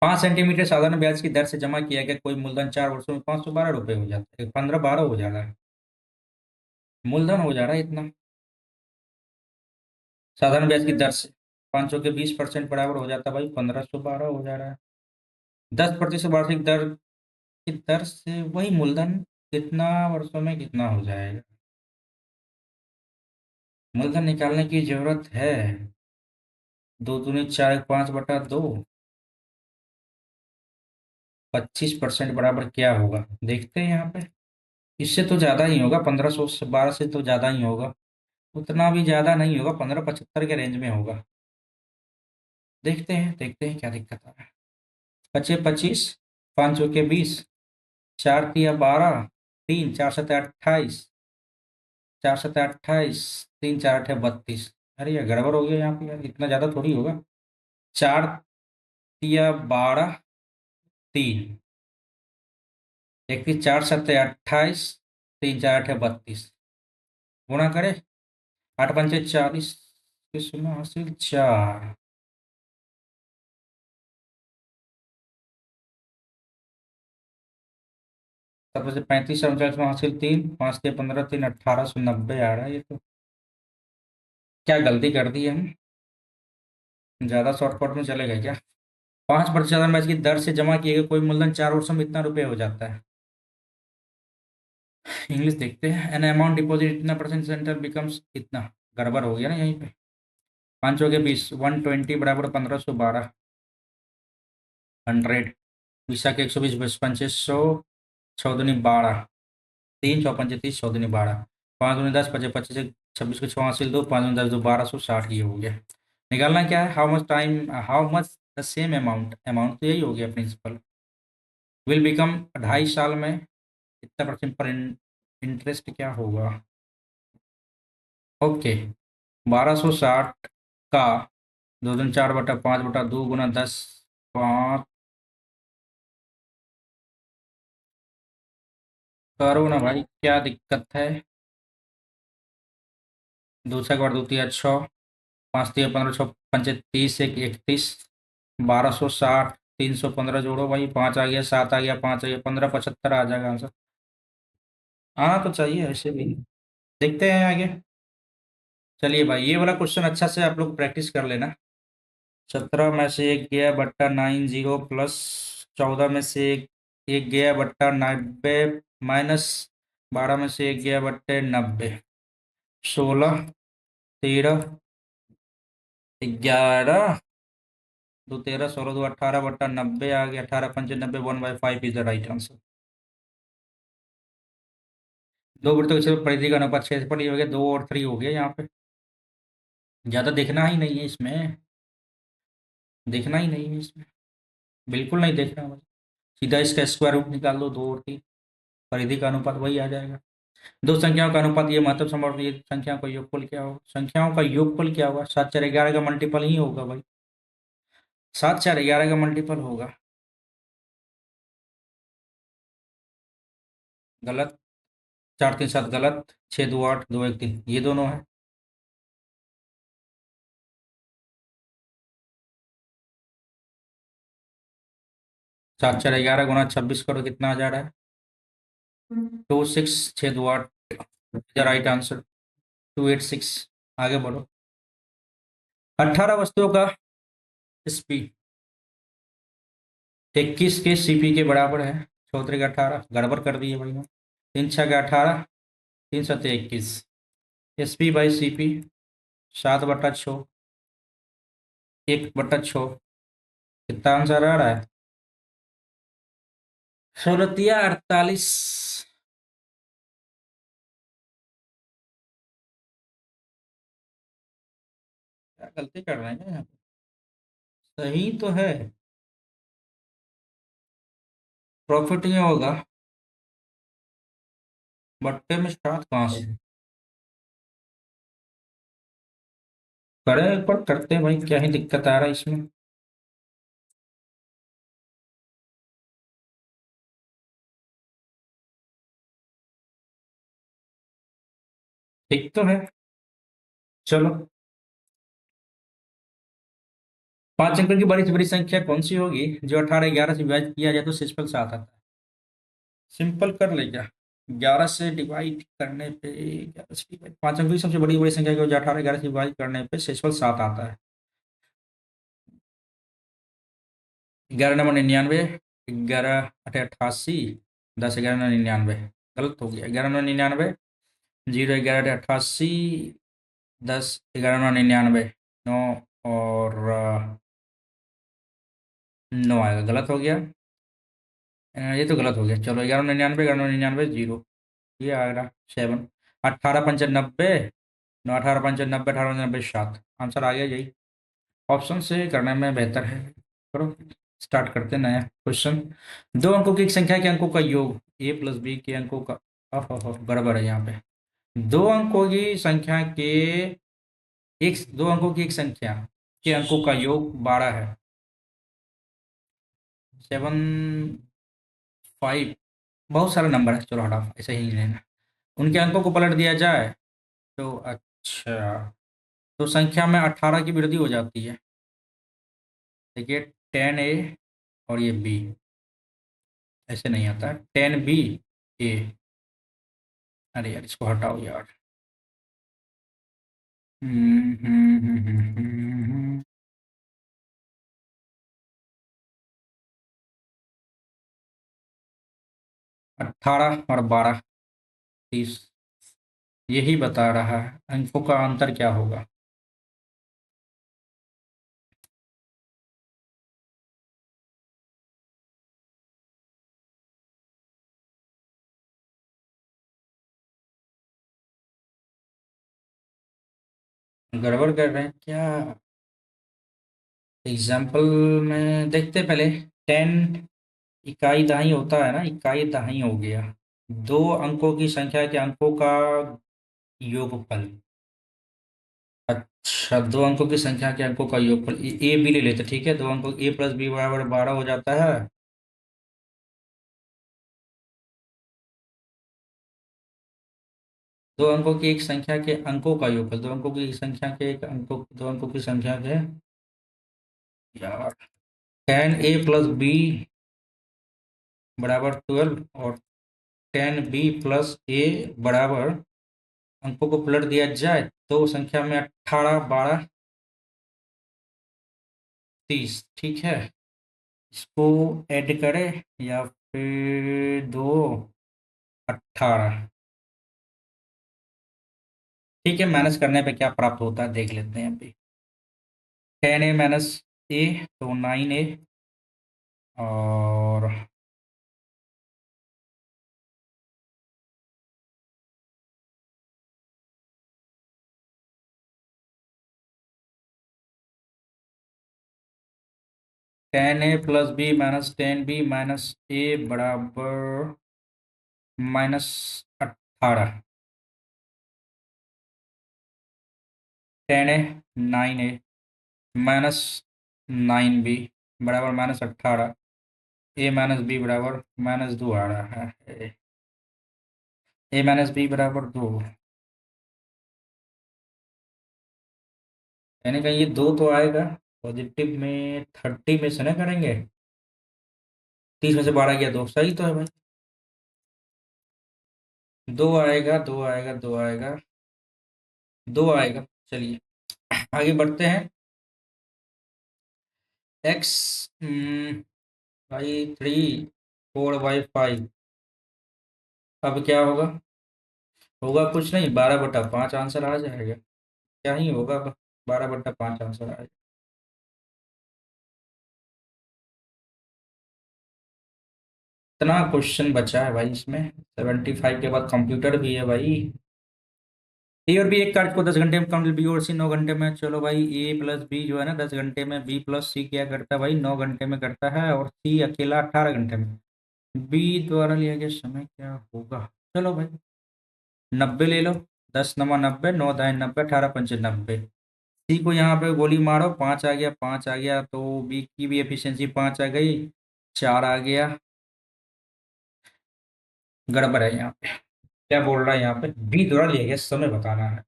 5 सेंटीमीटर साधारण ब्याज की दर से जमा किया गया कोई मूलधन 4 वर्षों में 512 रुपये हो जाता है, 15 12 हो जा रहा है, मूलधन हो जा रहा है इतना, साधारण ब्याज की दर से 500 के 20% बराबर हो जाता है भाई, 1512 हो जा रहा है। 10% वार्षिक दर की दर से वही मूलधन, कितना वर्षों में कितना हो जाएगा, मूलधन निकालने की जरूरत है। 2 दूनी 4 5/2, 25% बराबर क्या होगा, देखते हैं यहाँ पे। इससे तो ज्यादा ही होगा, 1512 से तो ज्यादा ही होगा, उतना भी ज्यादा नहीं होगा, 1575 के रेंज में होगा। देखते हैं क्या दिक्कत आ रहा है। 25 25, 5 के 20, 4 तिया 12, 3 4 7 28, 4 7 28, 3 4 8 32। अरे ये गड़बड़ हो गया यहाँ पे यार, इतना ज्यादा थोड़ी होगा, 4 तिया 12, 3, 4 7 28, 3 4 8 32, गुणा करें, 8 पंचे 40, शून्य हासिल 4, तब से 35 49 में हासिल 3, 5 के 15, 3 1890 आ रहा है ये तो। क्या गलती कर दी है हम, ज्यादा शॉर्टकट में चले गए क्या। 5% मैच की दर से जमा किए गए कोई मूलधन 4 वर्षों में इतना रुपये हो जाता है। इंग्लिश देखते हैं, एन अमाउंट डिपॉजिट इतना परसेंट सेंटर बिकम्स इतना, गड़बड़ हो गया ना यहीं पे। 5 के 20, 120 बराबर 1512, 100, 20 के 120, 2500, 6 दूनी 12, 3 6 पंचे 30, 6 दूनी 12, 5 दूनी 10, 25 25, 26 को 6 हासिल 2, 5 दूनी 10 2, 1260 ये हो गया। निकालना क्या है, how much time, how much the same amount, amount तो यही हो गया प्रिंसिपल, विल बिकम 2.5 साल में कितना परसेंट पर इंटरेस्ट क्या होगा। ओके, 1260 का 2 दूनी 4/5/2 गुना 10, 5, करो ना भाई, क्या दिक्कत है। दूसरा के बाद 2 तिया 6, 5 तिया 15, 6 पंचे 30, 1 31, 1260, 315 जोड़ो भाई, 5 आ गया, 7 आ गया, 5 आ गया, 1575 आ जाएगा आंसर। आना तो चाहिए ऐसे भी, देखते हैं आगे। चलिए भाई, ये वाला क्वेश्चन अच्छा से आप लोग प्रैक्टिस कर लेना। 17 में से 1 गया बट्टा 90 प्लस 14 में से एक गया बट्टा 90 माइनस 12 में से 1 गया बट्टे 90, 16 13 11, 2 13 16 2 18 बट्टा 90 आ गया, 18 पंचे 90, 1/5 इज द राइट आंसर। दो वृत्तों के परिधि का अनुपात 6 पर, ये हो गया 2 और 3 हो गया यहाँ पे। ज़्यादा देखना ही नहीं है इसमें, देखना ही नहीं है इसमें, बिल्कुल नहीं देखना भाई। सीधा इसका स्क्वायर रूट निकाल दो, 2 और 3, परिधि का अनुपात वही आ जाएगा। दो संख्याओं का अनुपात, ये महत्व संबंध, ये संख्याओं का योगफल क्या होगा, संख्याओं का योगफल क्या होगा, 7 4 11 का मल्टीपल ही होगा भाई, 7 4 11 का मल्टीपल होगा। गलत, 4 3 7 गलत, 6 2 8 2 1 3, ये दोनों है। 7 4 11 गुना 26 करो, कितना आ जा रहा है? 2 6, 6 2 8, राइट आंसर 286। आगे बढ़ो। 18 वस्तुओं का स्पी 21 के सीपी के बराबर है। चौतरे का 18, गड़बड़ कर दिए भाई ने। 3 6 का 18, 3 7 21, एसपी बाई सीपी 7/6, 1/6, कितना आंसर आ रहा है? 16 48। क्या गलती कर रहे हैं यहाँ पे? सही तो है, प्रॉफिट ही होगा। बट्टे में स्टार्ट कहाँ से करें, पर करते हैं भाई, क्या ही दिक्कत आ रहा है इसमें। ठीक तो है। चलो, 5 अंक की बड़ी से बड़ी संख्या कौन सी होगी जो 18 11 से विभाजित किया जाए तो शेषफल 7 आता है? सिंपल कर ले क्या, 11 से डिवाइड करने पे, 11 से डिवाइड, 5 अंक की सबसे बड़ी बड़ी संख्या को जो 18 11 से विभाजित करने पे शेषफल 7 आता है। 11 9 99, 11 8 88, 10 11 9 99, गलत हो गया। 11 9 99, 0 11 88, 10 11 9 99, 9 और 9 आएगा, गलत हो गया। ये तो गलत हो गया। चलो, 11 99, 11 99, 0, ये आएगा 7। 18 95, 9 18 95, 18 7, आंसर आ गया यही। ऑप्शन से करने में बेहतर है। करो, स्टार्ट करते हैं नया क्वेश्चन। 2 अंकों की एक संख्या के अंकों का योग a+b के अंकों का, गड़बड़ है यहाँ पे। 2 अंकों की एक संख्या के अंकों का योग 12 है। 7 5, बहुत सारे नंबर है, चलो हटाओ, ऐसे ही लेना। उनके अंकों को पलट दिया जाए तो, अच्छा, तो संख्या में 18 की वृद्धि हो जाती है। देखिए, 10a और ये b, ऐसे नहीं आता, 10b a। अरे यार, इसको हटाओ यार। 18 और 12, 30, यही बता रहा है अंकों का अंतर क्या होगा। गड़बड़ कर रहे हैं क्या? एग्जाम्पल में देखते हैं पहले। 10 इकाई दहाई होता है ना, इकाई दहाई हो गया। 2 अंकों की संख्या के अंकों का योगफल। अच्छा, 2 अंकों की संख्या के अंकों का योगफल, ए बी ले लेते, ठीक है। 2 अंकों, a+b बराबर 12 हो जाता है। 2 अंकों की एक संख्या के अंकों का योगफल, 2 अंकों की संख्या के एक अंकों, 2 अंकों की संख्या के, यार, 10a+b बराबर 12, और 10b+a बराबर, अंकों को पलट दिया जाए तो संख्या में 18 12 30, ठीक है। इसको ऐड करें या फिर दो, 18, ठीक है। माइनस करने पे क्या प्राप्त होता है देख लेते हैं अभी। 10a - a, तो 9a, और 10a + b - 10b - a बराबर -18। 10a 9a -9b बराबर -18। a - b बराबर -2 आ रहा है। a - b बराबर 2, यानी कि ये 2 तो आएगा। पॉजिटिव में 30 में से ना करेंगे, 30 में से 12 गया 2, सही तो है भाई। 2 आएगा, 2 आएगा, 2 आएगा, 2 आएगा। चलिए आगे बढ़ते हैं। एक्स भाई 3 4/5। अब क्या होगा? होगा कुछ नहीं, 12/5 आंसर आ जाएगा। क्या ही होगा, 12/5 आंसर आएगा। इतना क्वेश्चन बचा है भाई इसमें, 75 के बाद कंप्यूटर भी है भाई। ए और बी एक कार्य को 10 घंटे में कंप्लीट, बी और सी 9 घंटे में। चलो भाई, a + b जो है ना 10 घंटे में, b + c क्या करता है भाई 9 घंटे में करता है, और सी अकेला 18 घंटे में। बी द्वारा लिया गया समय क्या होगा? चलो भाई 90 ले लो। 10 × 9 = 90, 9 × 10 = 90, 18 × 5 = 90। सी को यहाँ पे गोली मारो, 5 आ गया, 5 आ गया, तो बी की भी एफिशिएंसी 5 आ गई, 4 आ गया। गड़बड़ है यहाँ पे। क्या बोल रहा है यहाँ पे? बी द्वारा लिया गया समय बताना है।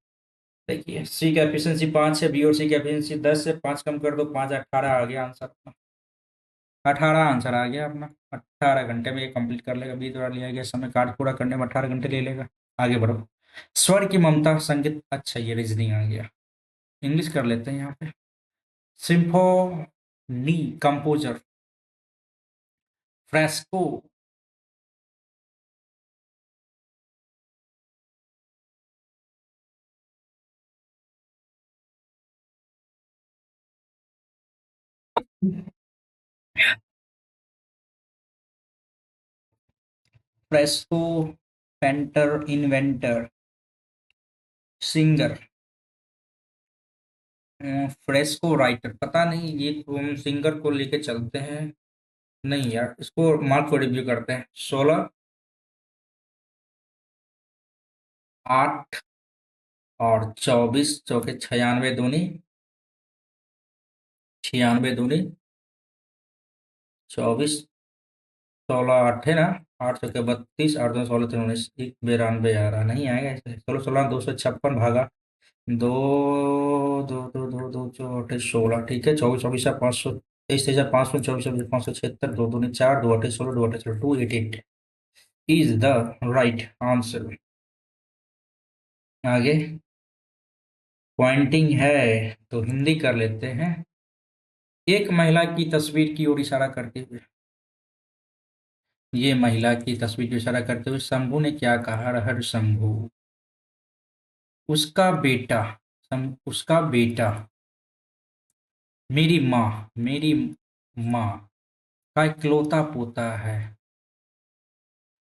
देखिए सी का एफिशिएंसी 5 है, बी और सी की एफिशिएंसी 10 है, 5 कम कर दो, 5 18 आ गया आंसर अपना। 18 आंसर आ गया अपना। 18 घंटे में ये कंप्लीट कर लेगा। बी द्वारा लिया गया समय कार्य पूरा करने में 18 घंटे ले लेगा। आगे बढ़ो। स्वर की ममता संगीत, अच्छा ये रीजनिंग आ गया। इंग्लिश कर लेते हैं यहाँ पे। Symphony composer fresco. Fresco painter inventor singer. Fresco writer पता नहीं, ये तो हम सिंगर को लेके चलते हैं। नहीं यार, इसको मार्क को रिव्यू करते हैं। 16, 8 और 24 चौके 96 दूनी, 96 दूनी 24, 16 8 है ना, 8 चौके 32, 8 2 16 3 19, 92 आ रहा नहीं आएगा ऐसे। 16 16 256 भागा दो, 2 2 2 2 2 8 16, ठीक है। 24 24 500, 23 500, 24 24 576, 2 दूनी 4, 2 8 16, 2 8 16, 288 इज द राइट आंसर। आगे पॉइंटिंग है तो हिंदी कर लेते हैं। एक महिला की तस्वीर की ओर इशारा करते हुए, ये महिला की तस्वीर की इशारा करते हुए शंभू ने क्या कहा? हर शंभू उसका बेटा, उसका बेटा मेरी माँ का इकलौता पोता है।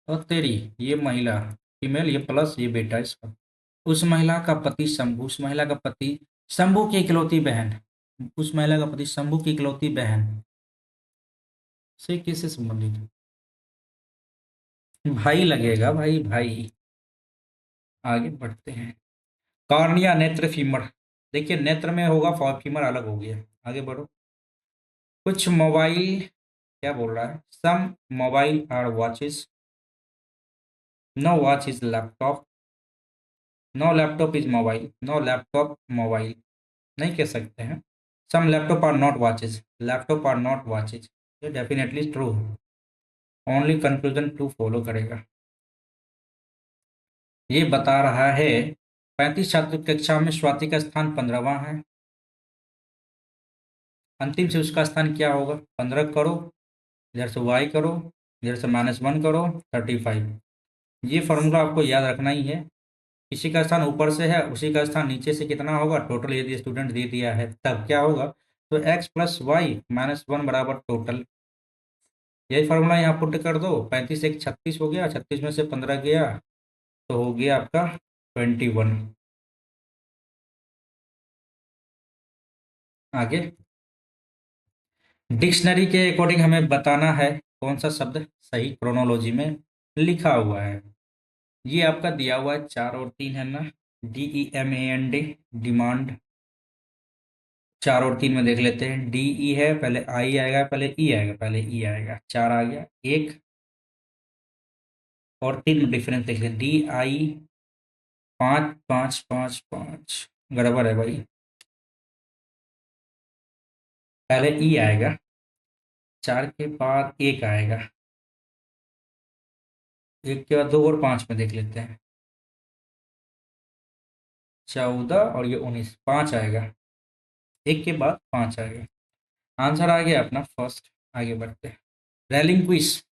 और तेरी, ये महिला फीमेल, ये प्लस ये बेटा इसका। उस महिला का पति शंभू, उस महिला का पति शंभू की इकलौती बहन, उस महिला का पति शंभू की इकलौती बहन से किससे संबंधित है? भाई लगेगा भाई, भाई। आगे बढ़ते हैं। कॉर्निया नेत्र फीमर, देखिए नेत्र में होगा, फीमर अलग हो गया। आगे बढ़ो। कुछ मोबाइल, क्या बोल रहा है? Some mobile are watches, no watch is laptop, no laptop is mobile, no laptop mobile नहीं कह सकते हैं। Some laptop are not watches, laptop are not watches, ये डेफिनेटली ट्रू है। ओनली कंक्लूजन ट्रू फॉलो करेगा। ये बता रहा है 35 छात्र की कक्षा में स्वाति का स्थान 15वां है। अंतिम से उसका स्थान क्या होगा? 15 करो, इधर से वाई करो, इधर से -1 करो, 35। ये फॉर्मूला आपको याद रखना ही है। किसी का स्थान ऊपर से है, उसी का स्थान नीचे से कितना होगा टोटल, यदि स्टूडेंट दे दिया है तब क्या होगा? तो x + y - 1 बराबर टोटल। यही फॉर्मूला यहाँ पुट कर दो। 35 एक 36 हो गया, 36 में से 15 गया तो हो गया आपका 21। आगे डिक्शनरी के अकॉर्डिंग हमें बताना है कौन सा शब्द सही क्रोनोलॉजी में लिखा हुआ है। ये आपका दिया हुआ है 4 और 3 है ना, DEMAND, डिमांड। 4 और 3 में देख लेते हैं। DE है, पहले आई आएगा, पहले ई आएगा, पहले ई आएगा, 4 आ गया। 1 और 3 में डिफरेंस देख लेते, DI 5 5 5 5, गड़बड़ है भाई। पहले ई आएगा, 4 के बाद 1 आएगा, 1 के बाद 2 और 5 में देख लेते हैं। 14 और ये 19, 5 आएगा, 1 के बाद 5 आएगा। आंसर आ गया अपना फर्स्ट। आगे बढ़ते हैं। रैलिंग क्विज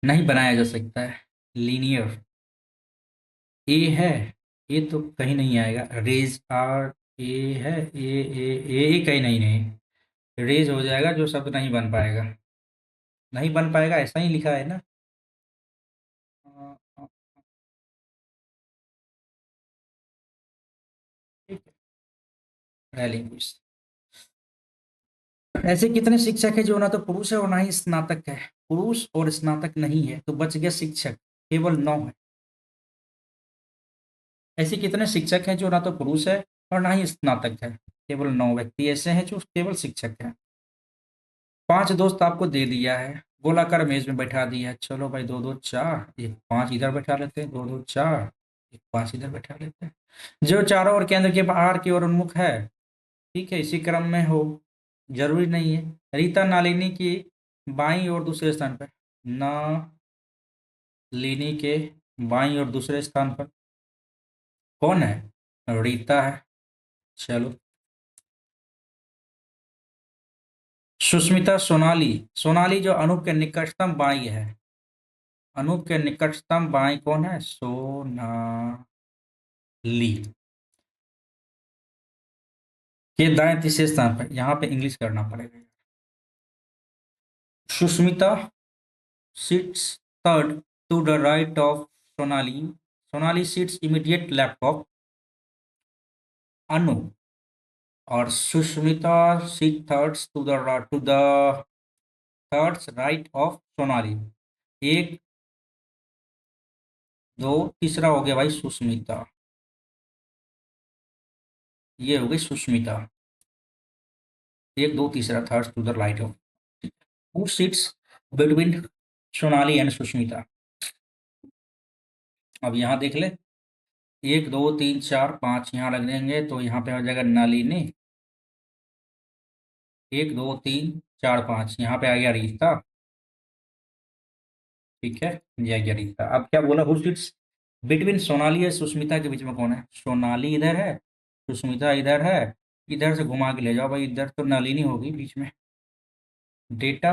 नहीं बनाया जा सकता है। लीनियर ए है, ये तो कहीं नहीं आएगा। रेज आर, ए है, ए कहीं नहीं, नहीं रेज हो जाएगा, जो शब्द नहीं बन पाएगा। नहीं बन पाएगा ऐसा ही लिखा है ना। ठीक है, रैलिंग क्विज। ऐसे कितने शिक्षक है जो ना तो पुरुष है और ना ही स्नातक है। पुरुष और स्नातक नहीं है तो बच गया शिक्षक, केवल 9 है। ऐसे कितने शिक्षक हैं जो ना तो पुरुष है और ना ही स्नातक है। केवल 9 व्यक्ति ऐसे हैं जो केवल शिक्षक हैं। 5 दोस्त आपको दे दिया है, गोलाकार मेज में बैठा दिया है। चलो भाई, 2 2 4, एक 5 इधर बैठा लेते हैं, 2 2 4, एक 5 इधर बैठा लेते हैं। जो चारों ओर केंद्र के बाहर की ओर उन्मुख है। ठीक है, इसी क्रम में हो, जरूरी नहीं है। रीता नालिनी की बाईं और दूसरे स्थान पर। नालिनी के बाईं और दूसरे स्थान पर कौन है? रीता है। चलो। सुष्मिता, सोनाली। सोनाली जो अनूप के निकटतम बाई है। अनूप के निकटतम बाई कौन है? सोनाली के दाएं तीसरे स्थान पर। यहाँ पे इंग्लिश करना पड़ेगा। Sushmita sits third to the right of Sonali. Sonali sits immediate left of Anu. और Sushmita sit thirds to the thirds right of Sonali. एक, दो, तीसरा हो गया भाई सुष्मिता। ये हो गई सुष्मिता। एक, दो, तीसरा, third to the right of. Who sits between Sonali and Sushmita. अब यहाँ देख ले, 1 2 3 4 5 यहाँ लग जाएंगे तो यहाँ पे हो जाएगा नलिनी। 1 2 3 4 5, यहाँ पे आ गया रीता। ठीक है, ये आ गया रीता। अब क्या बोला? हु सिट्स बिटवीन सोनाली और सुष्मिता के बीच में कौन है? सोनाली इधर है, सुष्मिता इधर है। इधर से घुमा के ले जाओ भाई, इधर तो नलिनी होगी बीच में। डेटा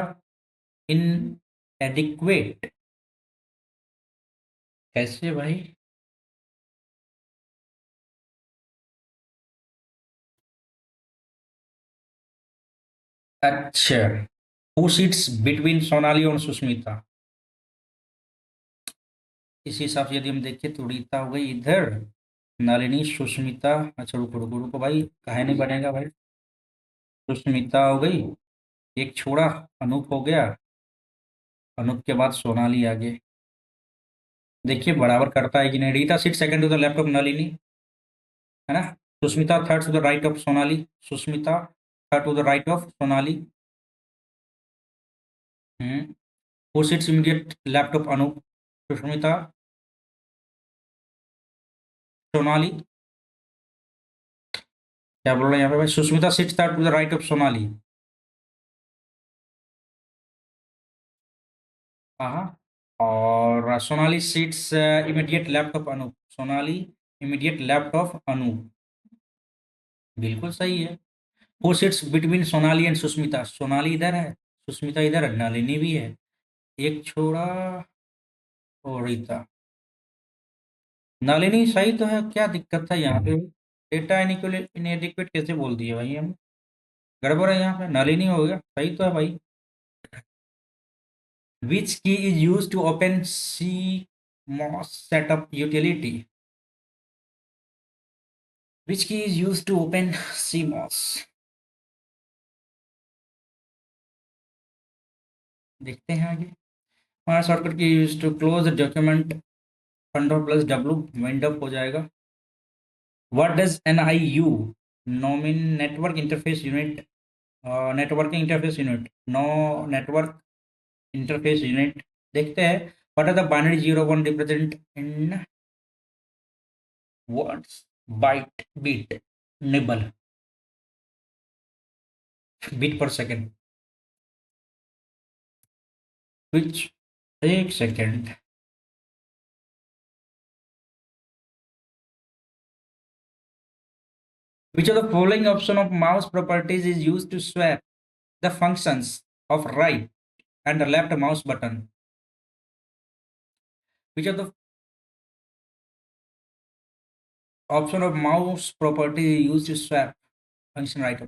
इन एडिक्वेट कैसे भाई? अच्छा, हु सिट्स बिटवीन सोनाली और सुष्मिता। इस हिसाब से यदि हम देखें तो रीता हो गई इधर, नलिनी सुष्मिता। अच्छा रुको रुको रुको भाई, काहे नहीं बनेगा भाई। सुष्मिता हो गई, एक छोड़ा, अनूप हो गया। अनूप के बाद सोनाली आ गई। देखिए बराबर करता है कि नहीं। Rita sit second to the left of Nalini, है ना। Sushmita third to the right of Sonali. Sushmita third to the right of Sonali. हम्म। Who sits immediate left of Anoop? Sushmita, Sonali. क्या बोल रहे हैं यहाँ पे भाई? Sushmita sits third to the right of Sonali. हाँ। और Sonali seats immediate left of Anoop. Sonali immediate left of Anoop. बिल्कुल सही है। Who sits between Sonali and Sushmita? Sonali इधर है, सुष्मिता इधर है, नलिनी भी है। एक छोड़ा और रीता। नलिनी सही तो है, क्या दिक्कत था यहाँ पे? डेटा इनएडिक्वेट कैसे बोल दिए भाई हम? गड़बड़ है यहाँ पे। नलिनी हो गया, सही तो है भाई। Which key is use to open C MOS setup utility? Which key is use to open CMOS? देखते हैं आगे। हमारा shortcut key use to close document, Ctrl+W wind up हो जाएगा। What does NIU? नोमिन network interface unit, networking interface unit, no network interface unit. देखते हैं। What are the binary 0 1 represent in words? Byte, bit, nibble, bit per second. Which, एक second. Which of the following option of mouse properties is used to swap the functions of right and left mouse button? Which of the option of mouse property is used to swap function right?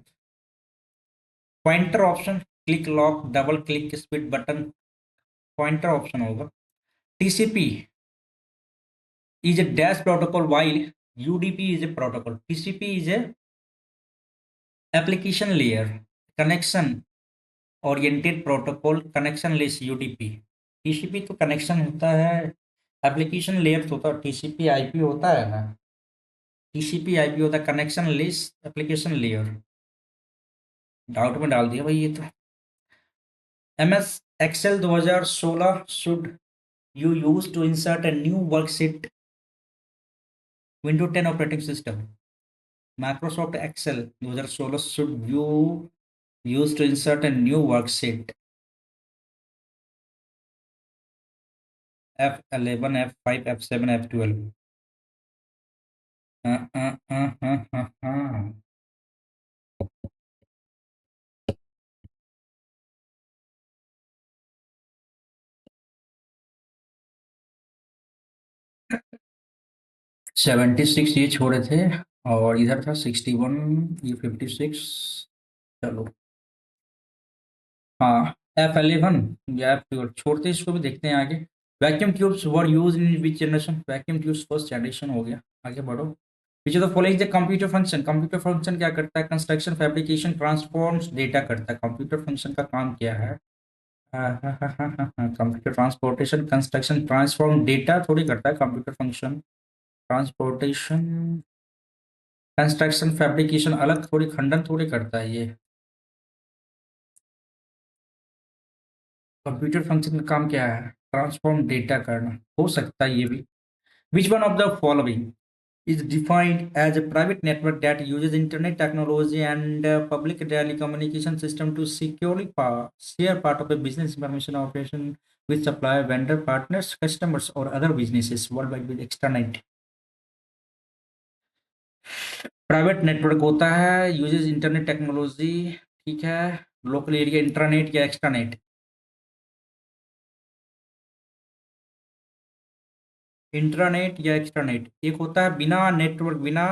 Pointer option, click lock, double click split button, pointer option होगा। TCP is a dash protocol while UDP is a protocol. TCP is a application layer connection oriented protocol, connectionless UDP। TCP तो connection होता है, application layer तो होता है, TCP IP होता है ना। TCP IP होता है connection less application layer. Doubt में डाल दिया भाई ये तो। MS Excel 2016 should you use to insert a new worksheet Windows 10 operating system? Microsoft Excel 2016 should you use to insert a new worksheet F11 F5 F7 F12? हाँ हाँ हाँ हाँ हाँ हाँ। 76 ये छोड़े थे, और इधर था 61, ये 56। चलो, हाँ F11 या F12 छोड़ते, इसको भी देखते हैं आगे। Vacuum tubes were use in which generation? Vacuum tubes first generation हो गया। आगे बढ़ो। विच of the following the computer function? Computer function क्या करता है? कंस्ट्रक्शन, फैब्रिकेशन, ट्रांसफॉर्म्स डेटा करता है। कंप्यूटर फंक्शन का काम क्या है? Computer transportation, construction, transform data थोड़ी करता है computer function. Transportation, construction, fabrication अलग थोड़ी, खंडन थोड़ी करता है ये। कंप्यूटर फंक्शन का काम क्या है? ट्रांसफॉर्म डेटा करना, हो सकता है ये भी। Which one of the following is defined as a private network that uses internet technology and public telecommunication system to securely share part of a business information operation with supplier, vendor, partners, customers or other businesses worldwide with extranet? Private network होता है, usage internet technology, ठीक है। Local area intranet या extranet? Intranet या extranet. एक होता है बिना नेटवर्क, बिना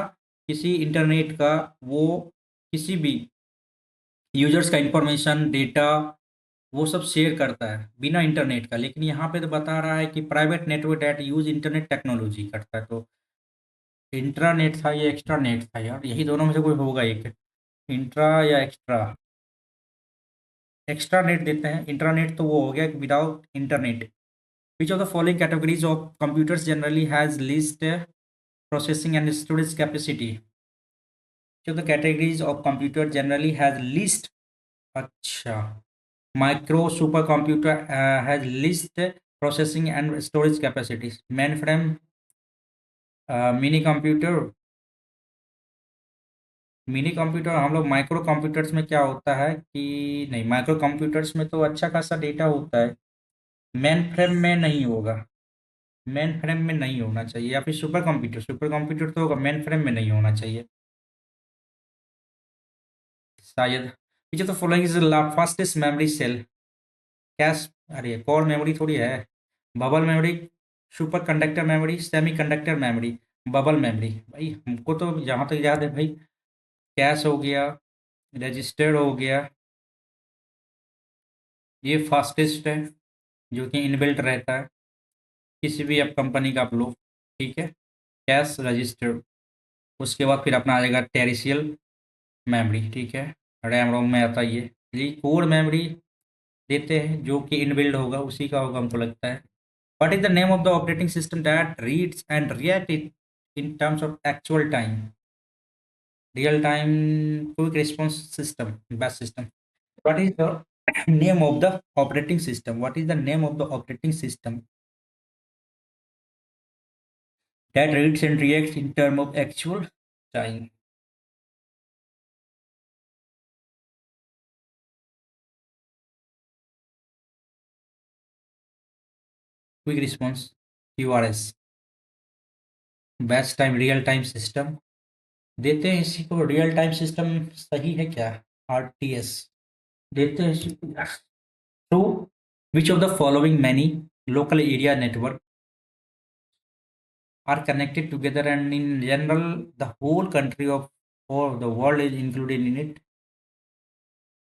किसी इंटरनेट का, वो किसी भी यूजर्स का इंफॉर्मेशन, डेटा, वो सब शेयर करता है बिना इंटरनेट का। लेकिन यहाँ पे तो बता रहा है कि private network that use internet technology करता है। तो इंट्रानेट था या एक्स्ट्रानेट था यार, यही दोनों में से कोई होगा एक। इंट्रा या एक्स्ट्रा? एक्स्ट्रानेट देते हैं। इंट्रानेट तो वो हो गया without internet. Which of the following categories of computers generally has least processing and storage capacity? जो the categories of computer generally has least, अच्छा, micro super computer has least processing and storage capacities. Main frame, mini computer, mini computer. हम लोग micro computers में क्या होता है कि नहीं, माइक्रो कंप्यूटर्स में तो अच्छा खासा डेटा होता है। मेन फ्रेम में नहीं होगा, मेन फ्रेम में नहीं होना चाहिए। या फिर सुपर कंप्यूटर, सुपर कंप्यूटर तो होगा, मेन फ्रेम में नहीं होना चाहिए शायद। पीछे तो following is fastest memory cell? Cache, अरे कोर मेमोरी थोड़ी है। Bubble memory, super conductor memory, semi conductor memory, bubble memory. भाई हमको तो जहाँ तक याद है भाई, कैश हो गया, रजिस्टर्ड हो गया, ये फास्टेस्ट है, जो कि इनबिल्ट रहता है किसी भी आप कंपनी का आप लो, ठीक है। Cash registered. उसके बाद फिर अपना आ जाएगा टेरिशियल मेमोरी, ठीक है। रैम रोम में आता है ये कोर मेमोरी देते हैं जो कि इनबिल्ड होगा, उसी का होगा हमको लगता है। What is the name of the operating system that reads and react in terms of actual time? Real time quick response system, batch system. What is the name of the operating system? What is the name of the operating system that reads and reacts in term of actual time? Quick response, QRS। Batch time real time system देते हैं इसी को। Real time system सही है क्या? RTS देते हैं इसी को। तो which of the following many local area network are connected together and in general the whole country of or the world is included in it?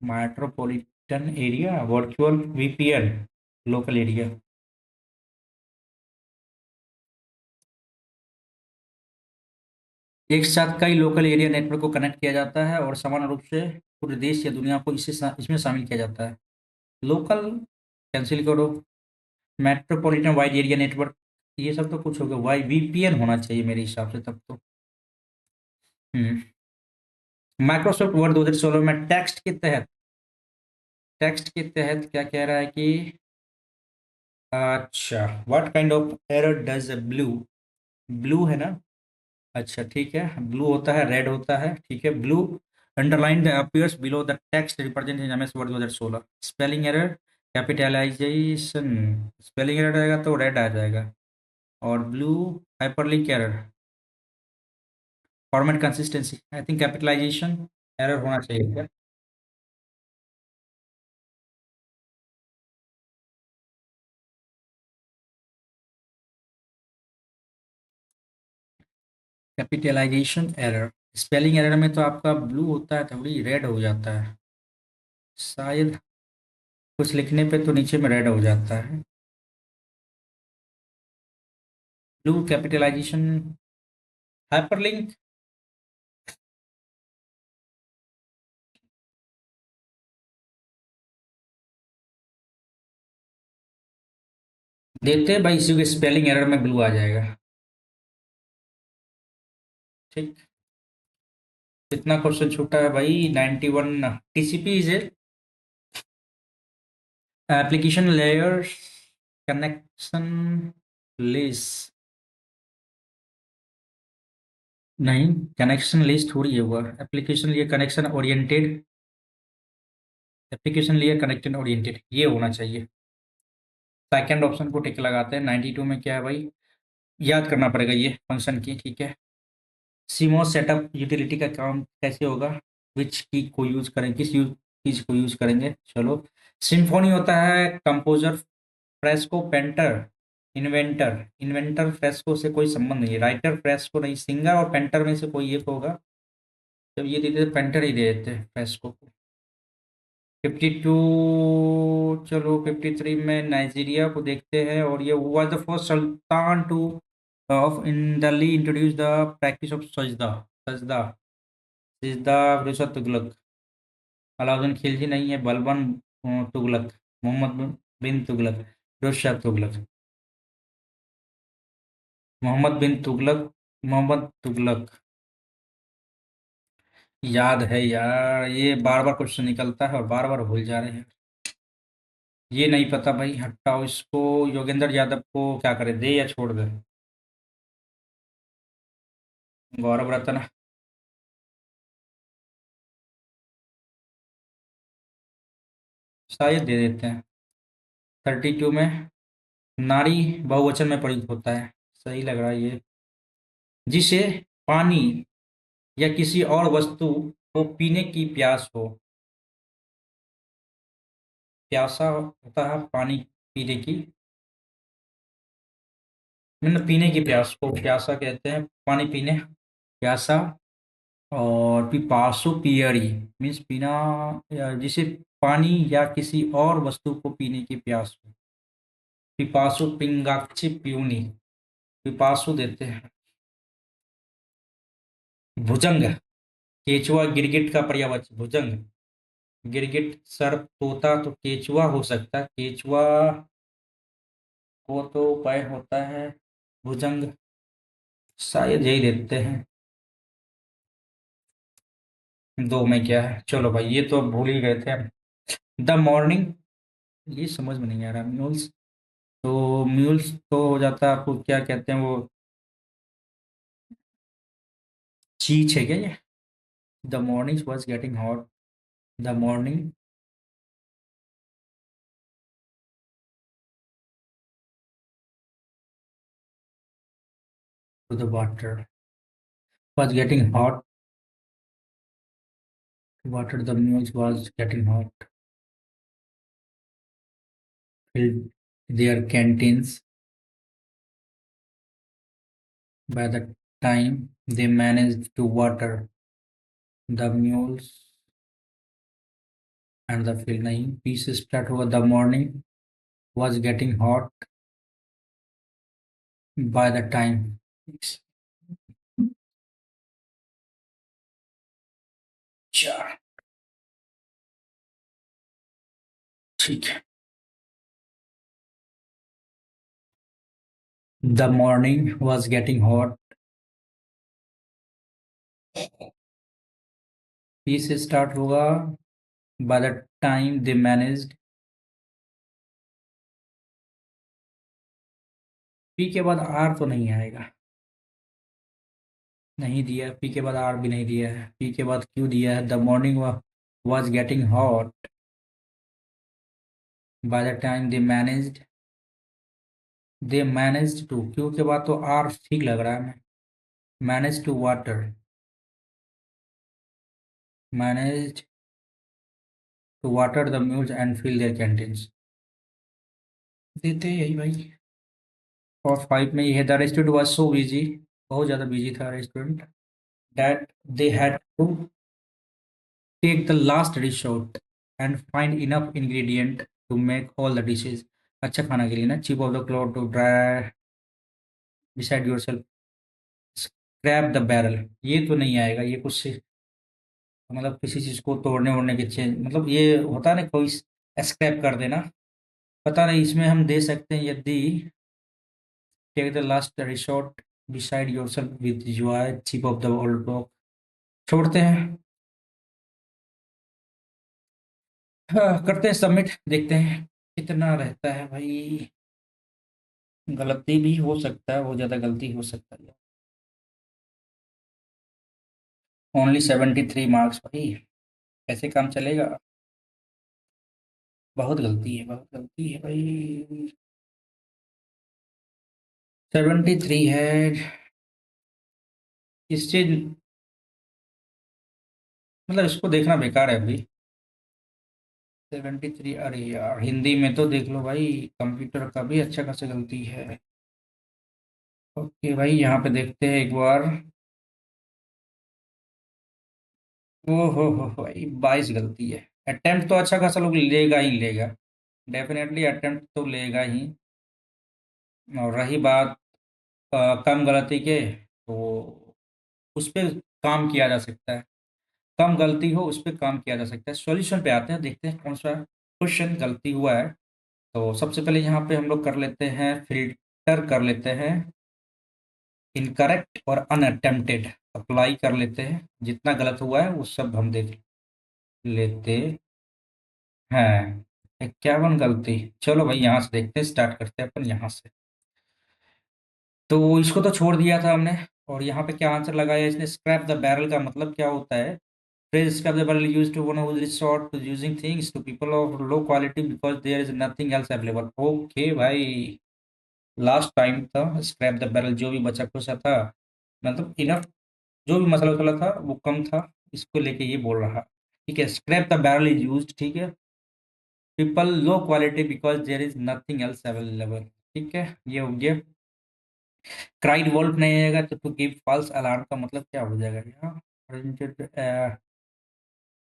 Metropolitan area, virtual VPN, local area। एक साथ कई local area network को connect किया जाता है और समान रूप से पूरे देश या दुनिया को इसमें शामिल किया जाता है। लोकल कैंसिल करो। मेट्रोपॉलिटन वाइड एरिया नेटवर्क, ये सब तो कुछ होगा। वाई VPN होना चाहिए मेरे हिसाब से तब तो। माइक्रोसॉफ्ट वर्ड 2016 में टेक्स्ट के तहत क्या कह रहा है कि अच्छा, what kind of error does blue, blue है ना? अच्छा ठीक है, ब्लू होता है, रेड होता है, ठीक है। Blue underline appears below the text represent in MS Word 2016। Spelling error, capitalisation, spelling error आएगा तो रेड आ जाएगा। और blue hyperlink error, format consistency, I think capitalisation error होना चाहिए क्या? Capitalisation error. स्पेलिंग एरर में तो आपका ब्लू होता है, थोड़ी रेड हो जाता है शायद। कुछ लिखने पे तो नीचे में रेड हो जाता है। Blue capitalisation, hyperlink. देखते हैं भाई, इसी को स्पेलिंग एरर में ब्लू आ जाएगा। ठीक। कितना क्वेश्चन छूटा है भाई? 91। TCP is application layer connectionless. नहीं, कनेक्शन लिस्ट थोड़ी है वो। एप्लीकेशन लिए कनेक्शन ओरिएंटेड, एप्लीकेशन लिए कनेक्टेड ओरिएंटेड, ये होना चाहिए। सेकंड ऑप्शन को टिक लगाते हैं। 92 में क्या है भाई? याद करना पड़ेगा ये फंक्शन की, ठीक है। सीमोस सेटअप यूटिलिटी का काम कैसे होगा? विच की को यूज करेंगे, किस चीज को यूज करेंगे? चलो। सिम्फोनी होता है composer, fresco painter, inventor. Inventor fresco से कोई संबंध नहीं है, राइटर फ्रेस्को नहीं, सिंगर और पेंटर में से कोई एक होगा। जब ये देते पेंटर ही दे देते फ्रेस्को को। 52। चलो 53 में नाइजीरिया को देखते हैं, और ये हुआ the first sultan two of in Delhi introduce the practice of सजदा। सजदा, सिजदा, फिरोजशाह तुगलक। अलाउद्दीन खिलजी नहीं है, बलबन तुगलक, मोहम्मद बिन तुगलक, फिरोजशाह तुगलक। मोहम्मद बिन तुगलक, मोहम्मद तुगलक। याद है यार, ये बार बार क्वेश्चन निकलता है और बार बार भूल जा रहे हैं। ये नहीं पता भाई, हटाओ इसको। योगेंद्र यादव को क्या करे, दे या छोड़ दे? गौरव रतन। शायद दे देते हैं। 32 में नारी बहुवचन में प्रयुक्त होता है, सही लग रहा है ये। जिसे पानी या किसी और वस्तु को पीने की प्यास हो। प्यासा होता है पानी पीने की, मतलब पीने की प्यास को प्यासा कहते हैं, पानी पीने, प्यासा। और पिपासु पियरी मीन्स पीना, या जिसे पानी या किसी और वस्तु को पीने की प्यास हो। पिपासु पिंगाची प्यूनी, पिपासु देते हैं। भुजंग, केचुआ गिरगिट का पर्यायवाची भुजंग, गिरगिट सर्प तोता, तो केचुआ हो सकता है, केचुआ को तो उपाय होता है भुजंग, शायद यही देते हैं। दो में क्या है, चलो भाई ये तो भूल ही गए थे हम। द मॉर्निंग, ये समझ में नहीं आ रहा, म्यूल्स, तो म्यूल्स तो हो जाता है आपको, क्या कहते हैं वो, चीच है क्या ये? The morning was getting hot, the morning, to the water was getting hot, water the mules was getting hot, filled their canteens. By the time they managed to water the mules and the field, नहीं piece start हुआ, the morning was getting hot by the time, चार, ठीक है। The morning was getting hot, piece start होगा by the time they managed, P के बाद are तो नहीं आएगा, नहीं दिया, पी के बाद आर भी नहीं दिया है, पी के बाद क्यों दिया है, the morning was getting hot by the time they managed to, क्यों के बाद तो आर ठीक लग रहा है हमें, manage to water, manage to water the mules and fill their canteens, देते हैं यही भाई। और फाइव में ये है, the restaurant was so busy, बहुत ज़्यादा बिजी था restaurant, that they had to take the last dish out and find enough ingredient to make all the dishes, अच्छा खाना के लिए ना, chip off the cloth to dry decide yourself, scrape the barrel, ये तो नहीं आएगा, ये कुछ मतलब किसी चीज़ को तोड़ने वोड़ने के चेंज, मतलब ये होता है ना कोई स्क्रैप कर देना, पता नहीं, इसमें हम दे सकते हैं, यदि take the last resort decide yourself with joy chip off the old block, छोड़ते हैं। हाँ, करते हैं सबमिट, देखते हैं कितना रहता है भाई, गलती भी हो सकता है, बहुत ज़्यादा गलती हो सकता है, ओनली 73 मार्क्स भाई, कैसे काम चलेगा, बहुत गलती है, बहुत गलती है भाई, 73 है, इस चीज, मतलब इसको देखना बेकार है अभी, 73, अरे यार हिंदी में तो देख लो भाई, कंप्यूटर का भी अच्छा खासा गलती है। ओके भाई, यहाँ पे देखते हैं एक बार, ओ हो भाई 22 गलती है, अटेम्प्ट तो अच्छा खासा लोग लेगा ही लेगा, डेफिनेटली अटेम्प्ट तो लेगा ही, और रही बात कम गलती के, तो उस पर काम किया जा सकता है, कम गलती हो उस पर काम किया जा सकता है। सॉल्यूशन पे आते हैं, देखते हैं कौन सा क्वेश्चन गलती हुआ है। तो सबसे पहले यहाँ पे हम लोग कर लेते हैं, फिल्टर कर लेते हैं, इनकरेक्ट और अनअटेम्प्टेड अप्लाई कर लेते हैं, जितना गलत हुआ है वो सब हम देख लेते हैं। 51 गलती, चलो भाई यहाँ से देखते हैं, स्टार्ट करते हैं अपन यहाँ से। तो इसको तो छोड़ दिया था हमने, और यहाँ पे क्या आंसर लगाया इसने, स्क्रैप द बैरल का मतलब क्या होता है, phrase scrap the barrel used to one who resort to using things to people of low quality because there is nothing else available। Okay भाई, लास्ट टाइम था स्क्रैप द बैरल, जो भी बचा खुचा था, मतलब इनफ, जो भी मसाला वसाला था वो कम था, इसको लेके ये बोल रहा, ठीक है, scrape the barrel is used, ठीक है, people low quality because there is nothing else available, ठीक है, ये हो गया। क्राइड वोल्फ नहीं आएगा, तो टू गिव फॉल्स अलार्म का मतलब क्या हो जाएगा यहाँ,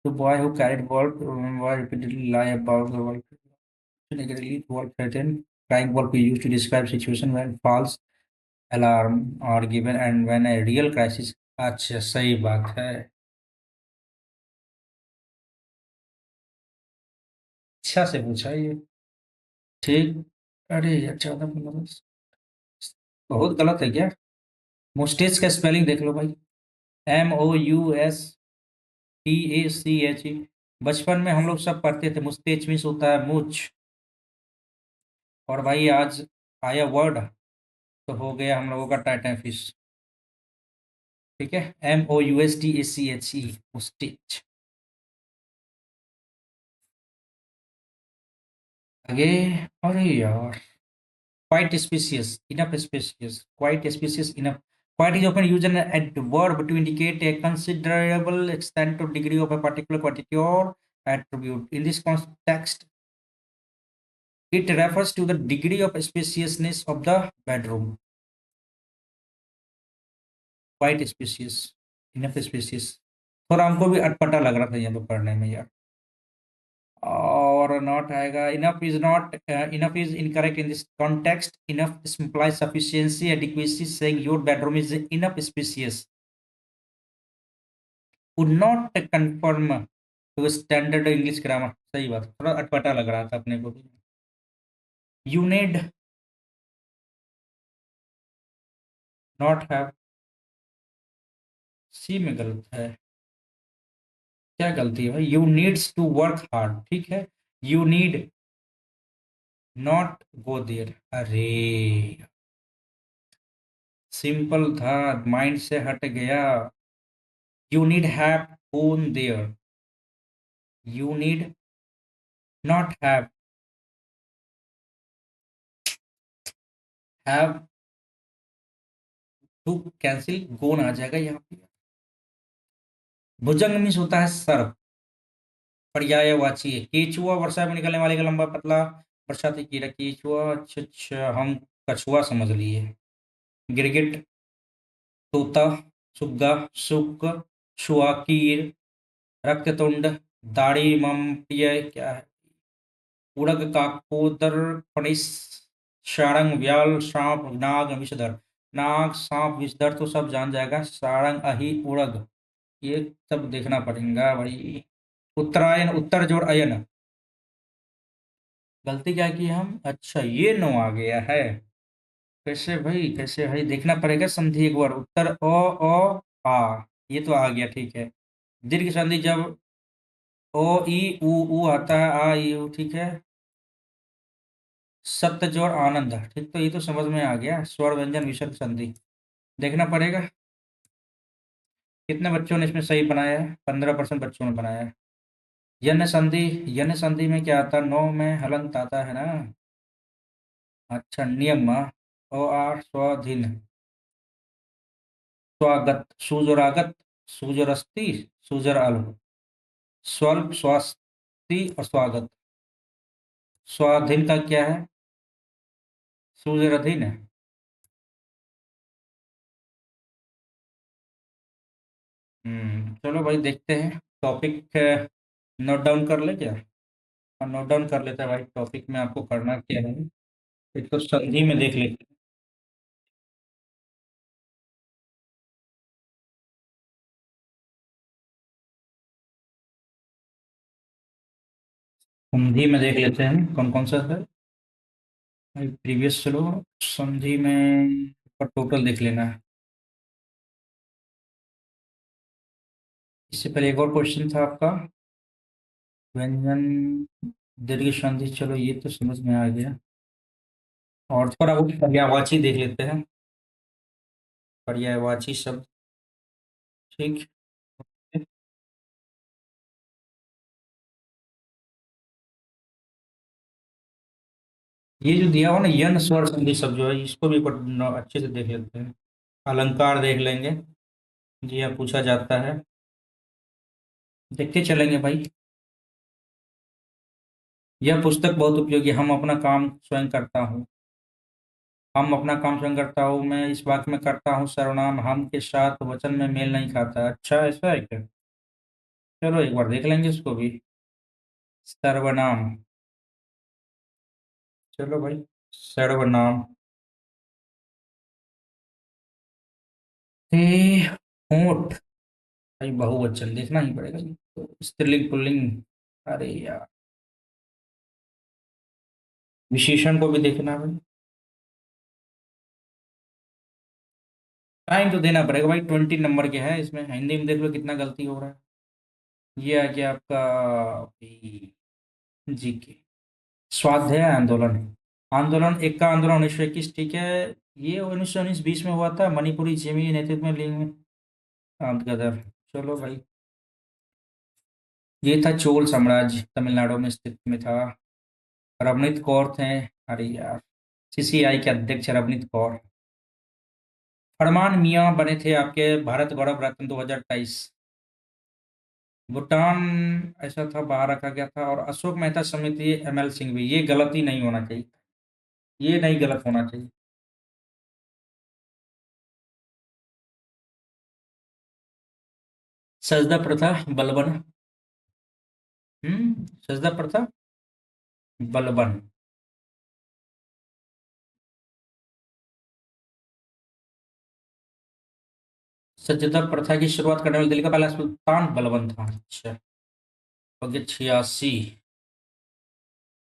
the boy who carried wolf was repeatedly lie about the wolf. Negatively, wolf threatened. Crying wolf is used to describe situation when false alarm are given and when a real crisis अच्छा, सही बात है। अच्छा से पूछा ये। ठीक। अरे यार, 14 15। बहुत गलत है क्या? मुस्टेच का स्पेलिंग देख लो भाई। MOUSTACH। बचपन में हम लोग सब पढ़ते थे, मुस्तेच मीन्स होता है मूछ। और भाई आज आया वर्ड, तो हो गया हम लोगों का टाइटन फिश। ठीक है, MOUSTACHE, मुस्टेच। आगे। अरे यार, quite species, enough species, quite species, enough. Quite is often used as an adverb to indicate a considerable extent or degree of a particular quantity or attribute. In this context, it refers to the degree of spaciousness of the bedroom. Quite species, enough species. थोड़ा हमको भी अटपटा लग रहा था यहाँ पे पढ़ने में यार। और नॉट आएगा। Enough is incorrect in this context. Enough implies sufficiency, adequacy, saying your bedroom is enough spacious would not conform to standard English grammar। सही बात, थोड़ा अटपटा लग रहा था अपने को भी। You need not have, सी में गलत है। क्या गलती है भाई? You needs to work hard, ठीक है। You need not go there. अरे, सिंपल था, माइंड से हट गया। You need have gone there. You need not have to cancel, gone आ जाएगा यहाँ पे। भुजंग मिस होता है सर। पर्यायवाची है। केचुआ, वर्षा में निकलने वाले का लंबा पतला बरसाती कीड़ा। केचुआ, अच्छा अच्छा, हम कछुआ समझ लिए। गिरगिट, तोता, सुग्गा, शुक, शुआ, कीर, रक्ततुंड, दाढ़ी मम्पिय क्या है, उड़ग, काकोदर, फणिस, सारंग, व्याल, सांप, नाग, विषधर। नाग, सांप, विषधर तो सब जान जाएगा। सारंग, अही, उड़ग, ये सब देखना पड़ेगा भाई। उत्तरायण, उत्तर जोड़ अयन। गलती क्या की हम? अच्छा, ये नो आ गया है। कैसे भाई, कैसे भाई, देखना पड़ेगा संधि एक बार। उत्तर ओ आ, ये तो आ गया, ठीक है। दीर्घ संधि जब ओ ई ऊ आता है, आ ई ऊ, ठीक है। सत्य जोड़ आनंद, ठीक, तो ये तो समझ में आ गया। स्वर व्यंजन विसर्ग संधि देखना पड़ेगा। कितने बच्चों ने इसमें सही बनाया है? 15% बच्चों ने बनाया है। यन संधि, यन संधि में क्या आता है? नौ में हलंत आता है ना। अच्छा, नियम। ओ आर स्वाधीन, स्वागत, सुजोरागत, सुजोरस्ती, सुजर अल, स्वल्प, स्वास्ति और स्वागत। स्वाधीन का क्या है? सुजराधीन है। चलो भाई, देखते हैं टॉपिक। नोट डाउन कर ले क्या? हाँ, नोट डाउन कर लेते हैं भाई, टॉपिक में आपको करना क्या है। एक तो संधि में देख लेते हैं। संधि में देख लेते हैं कौन कौन सा है भाई। प्रीवियस चलो, संधि में टोटल देख लेना है। इससे पहले एक और क्वेश्चन था आपका, व्यंजन, दीर्घ संधि, चलो ये तो समझ में आ गया। और थोड़ा बहुत पर्यायवाची देख लेते हैं। पर्यायवाची शब्द, ठीक है। ये जो दिया हो ना, यन स्वर संधि शब्द जो है, इसको भी एक बार अच्छे से देख लेते हैं। अलंकार देख लेंगे। जी हाँ, पूछा जाता है। देखते चलेंगे भाई। यह पुस्तक बहुत उपयोगी, हम अपना काम स्वयं करता हूँ। हम अपना काम स्वयं करता हूँ, मैं इस वाक्य में करता हूँ सर्वनाम हम के साथ वचन में मेल नहीं खाता। अच्छा, ऐसा है क्या? चलो एक बार देख लेंगे इसको भी। सर्वनाम, चलो भाई, सर्वनाम। होंठ। भाई बहुवचन देखना ही पड़ेगा जी। तो स्त्रीलिंग पुल्लिंग। अरे यार, विशेषण को भी देखना है भाई। टाइम तो देना पड़ेगा भाई, 20 नंबर के है इसमें, हिंदी में देख लो कितना गलती हो रहा है। ये आ गया आपका जी के। स्वाध्याय आंदोलन। आंदोलन एक का आंदोलन 1921, ठीक है। ये 1919-20 में हुआ था, मणिपुरी जिमी नेतृत्व में लिंग में गदर। चलो भाई। ये था चोल साम्राज्य, तमिलनाडु में स्थित में था। रवनीत कौर थे। अरे यार, सीसीआई के अध्यक्ष रवनीत कौर। फरमान मियां बने थे आपके भारत गौरव रत्न 2023। भूटान ऐसा था, बाहर रखा गया था। और अशोक मेहता समिति एमएल सिंह भी, ये गलत ही नहीं होना चाहिए। ये नहीं गलत होना चाहिए। सजदा प्रथा बलबन। सजदा प्रथा बलबन। सजदा प्रथा की शुरुआत करने वाले दिल्ली का पहला सुल्तान बलबन था। अच्छा। हो गया 86।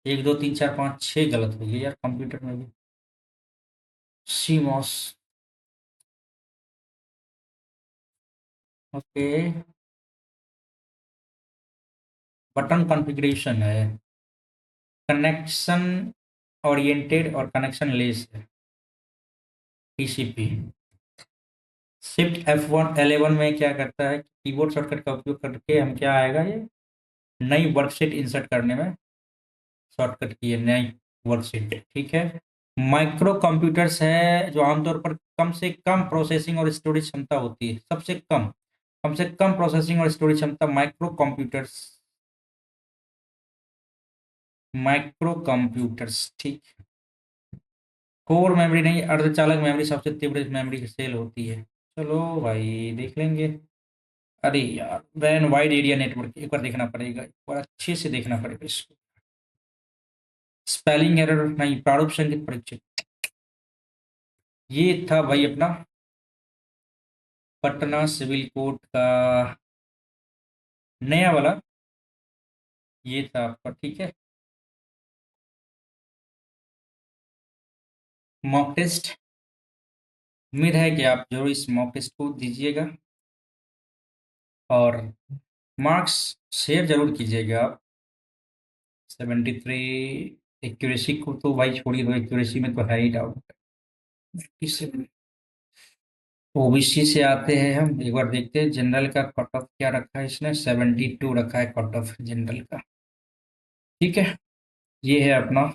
1 2 3 4 5 6 गलत हो गया यार, कंप्यूटर में भी। सीमॉस। ओके। बटन कॉन्फ़िगरेशन है। कनेक्शन ओरिएंटेड और कनेक्शन लेस है। टीसीपी। शिफ्ट F11 में क्या करता है, कीबोर्ड शॉर्टकट का उपयोग करके हम क्या आएगा ये, नई वर्कशीट इंसर्ट करने में शॉर्टकट की है, नई वर्कशीट, ठीक है। माइक्रो कंप्यूटर्स है जो आमतौर पर कम से कम प्रोसेसिंग और स्टोरेज क्षमता होती है, सबसे कम से कम प्रोसेसिंग और स्टोरेज क्षमता माइक्रो कंप्यूटर्स। माइक्रो कंप्यूटर्स, ठीक। कोर मेमोरी नहीं, अर्धचालक मेमोरी सबसे तीव्र मेमोरी की सेल होती है। चलो भाई देख लेंगे। अरे यार, वैन वाइड एरिया नेटवर्क एक बार देखना पड़ेगा, एक बार अच्छे से देखना पड़ेगा इसको। स्पेलिंग एरर नहीं, प्रारूप संकेत परीक्षक। ये था भाई अपना पटना सिविल कोर्ट का नया वाला। ये था आपका, ठीक है। Mock test. उम्मीद है कि आप जरूर इस मॉक टेस्ट को दीजिएगा और मार्क्स शेयर जरूर कीजिएगा आप। 73। एक्यूरेसी को तो भाई छोड़िए दो, एक्यूरेसी में तो है ही डाउट। इससे ओबीसी से आते हैं हम, एक बार देखते हैं जनरल का कट ऑफ क्या रखा है इसने, 72 रखा है कट ऑफ जनरल का। ठीक है। ये है अपना।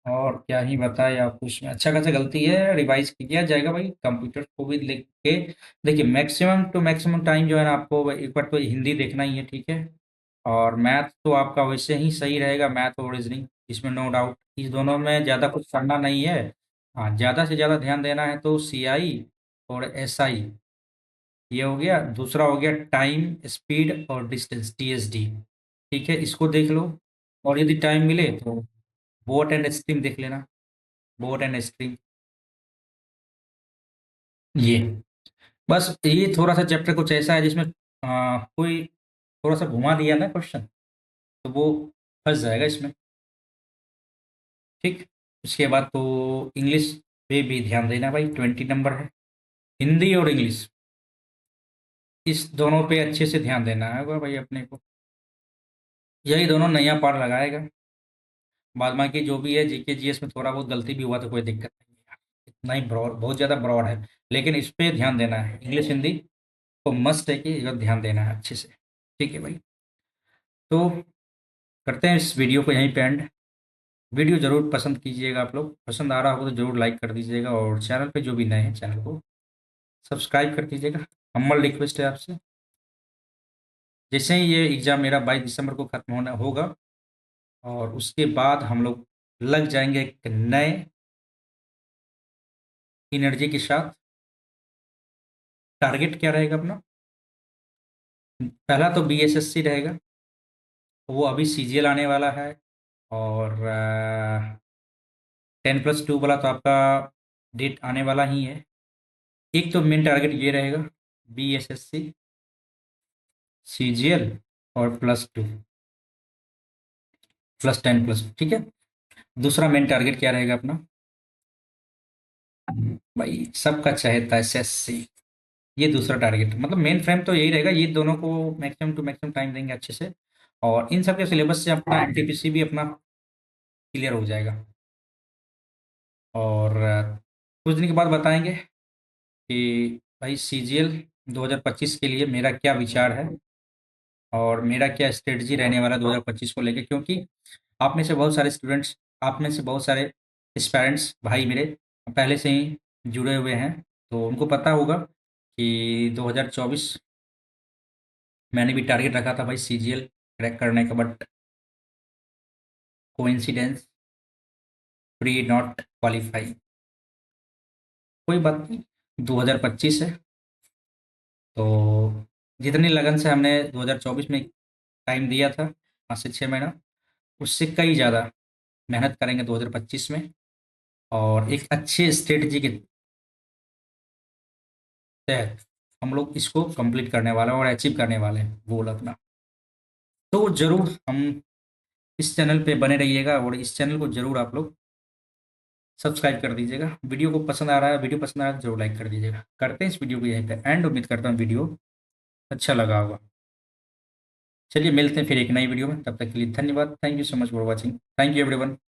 और क्या ही बताए आपको, इसमें अच्छा खासा गलती है, रिवाइज किया जाएगा भाई, कंप्यूटर को भी लिख के। देखिए मैक्सिमम टू मैक्सिमम टाइम जो है ना, आपको एक बार तो हिंदी देखना ही है, ठीक है। और मैथ तो आपका वैसे ही सही रहेगा, मैथ और रीजनिंग, इसमें नो डाउट, इस दोनों में ज़्यादा कुछ करना नहीं है। हाँ, ज़्यादा से ज़्यादा ध्यान देना है तो सीआई और एसआई। ये हो गया, दूसरा हो गया टाइम स्पीड और डिस्टेंस टीएसडी। ठीक है, इसको देख लो। और यदि टाइम मिले तो बोट एंड स्ट्रीम देख लेना। Boat and stream. ये बस, ये थोड़ा सा चैप्टर कुछ ऐसा है जिसमें कोई थोड़ा सा घुमा दिया ना क्वेश्चन, तो वो फंस जाएगा इसमें। ठीक। उसके बाद तो इंग्लिश पे भी ध्यान देना भाई, 20 नंबर है। हिंदी और इंग्लिश, इस दोनों पे अच्छे से ध्यान देना है भाई अपने को। यही दोनों नया पार लगाएगा। बाद बाकी जो भी है जीके जीएस में थोड़ा बहुत गलती भी हुआ तो कोई दिक्कत नहीं है। इतना ही ब्रॉड, बहुत ज़्यादा ब्रॉड है, लेकिन इस पे ध्यान देना है, इंग्लिश हिंदी को मस्ट है कि इस पर ध्यान देना है अच्छे से। ठीक है भाई। तो करते हैं इस वीडियो को यहीं पे एंड। वीडियो जरूर पसंद कीजिएगा, आप लोग पसंद आ रहा हो तो जरूर लाइक कर दीजिएगा, और चैनल पे जो भी नए हैं चैनल को सब्सक्राइब कर दीजिएगा। हम्बल रिक्वेस्ट है आपसे। जैसे ही ये एग्ज़ाम मेरा 22 दिसंबर को खत्म होना होगा, और उसके बाद हम लोग लग जाएंगे एक नए एनर्जी के साथ। टारगेट क्या रहेगा अपना, पहला तो बीएसएससी रहेगा, वो अभी सीजीएल आने वाला है। और 10+2 वाला तो आपका डेट आने वाला ही है। एक तो मेन टारगेट ये रहेगा, BSSC, CGL और +2, +10 ठीक है। दूसरा मेन टारगेट क्या रहेगा अपना, भाई सबका चहेता SSC, ये दूसरा टारगेट, मतलब मेन फ्रेम तो यही रहेगा, ये दोनों को मैक्सिमम टू मैक्सिमम टाइम देंगे अच्छे से, और इन सब के सिलेबस से अपना NTPC भी अपना क्लियर हो जाएगा। और कुछ दिन के बाद बताएंगे कि भाई CGL 2025 के लिए मेरा क्या विचार है और मेरा क्या स्ट्रेटजी रहने वाला है 2025 को लेके, क्योंकि आप में से बहुत सारे स्टूडेंट्स, आप में से बहुत सारे एस्पायरेंट्स भाई मेरे पहले से ही जुड़े हुए हैं, तो उनको पता होगा कि 2024 मैंने भी टारगेट रखा था भाई CGL क्रैक करने का, but coincidence pre not qualify, कोई बात नहीं, 2025 है, तो जितनी लगन से हमने 2024 में टाइम दिया था, 5 से 6 महीना, उससे कई ज़्यादा मेहनत करेंगे 2025 में, और एक अच्छे स्ट्रेटजी के तहत हम लोग इसको कंप्लीट करने वाले हैं और अचीव करने वाले हैं गोल अपना। तो ज़रूर हम इस चैनल पे बने रहिएगा, और इस चैनल को ज़रूर आप लोग सब्सक्राइब कर दीजिएगा। वीडियो को पसंद आ रहा है, वीडियो पसंद आ रहा है तो जरूर लाइक कर दीजिएगा। करते हैं इस वीडियो को यहीं पे एंड, उम्मीद करता हूँ वीडियो अच्छा लगा होगा। चलिए मिलते हैं फिर एक नई वीडियो में, तब तक के लिए धन्यवाद। Thank you so much for watching. Thank you everyone.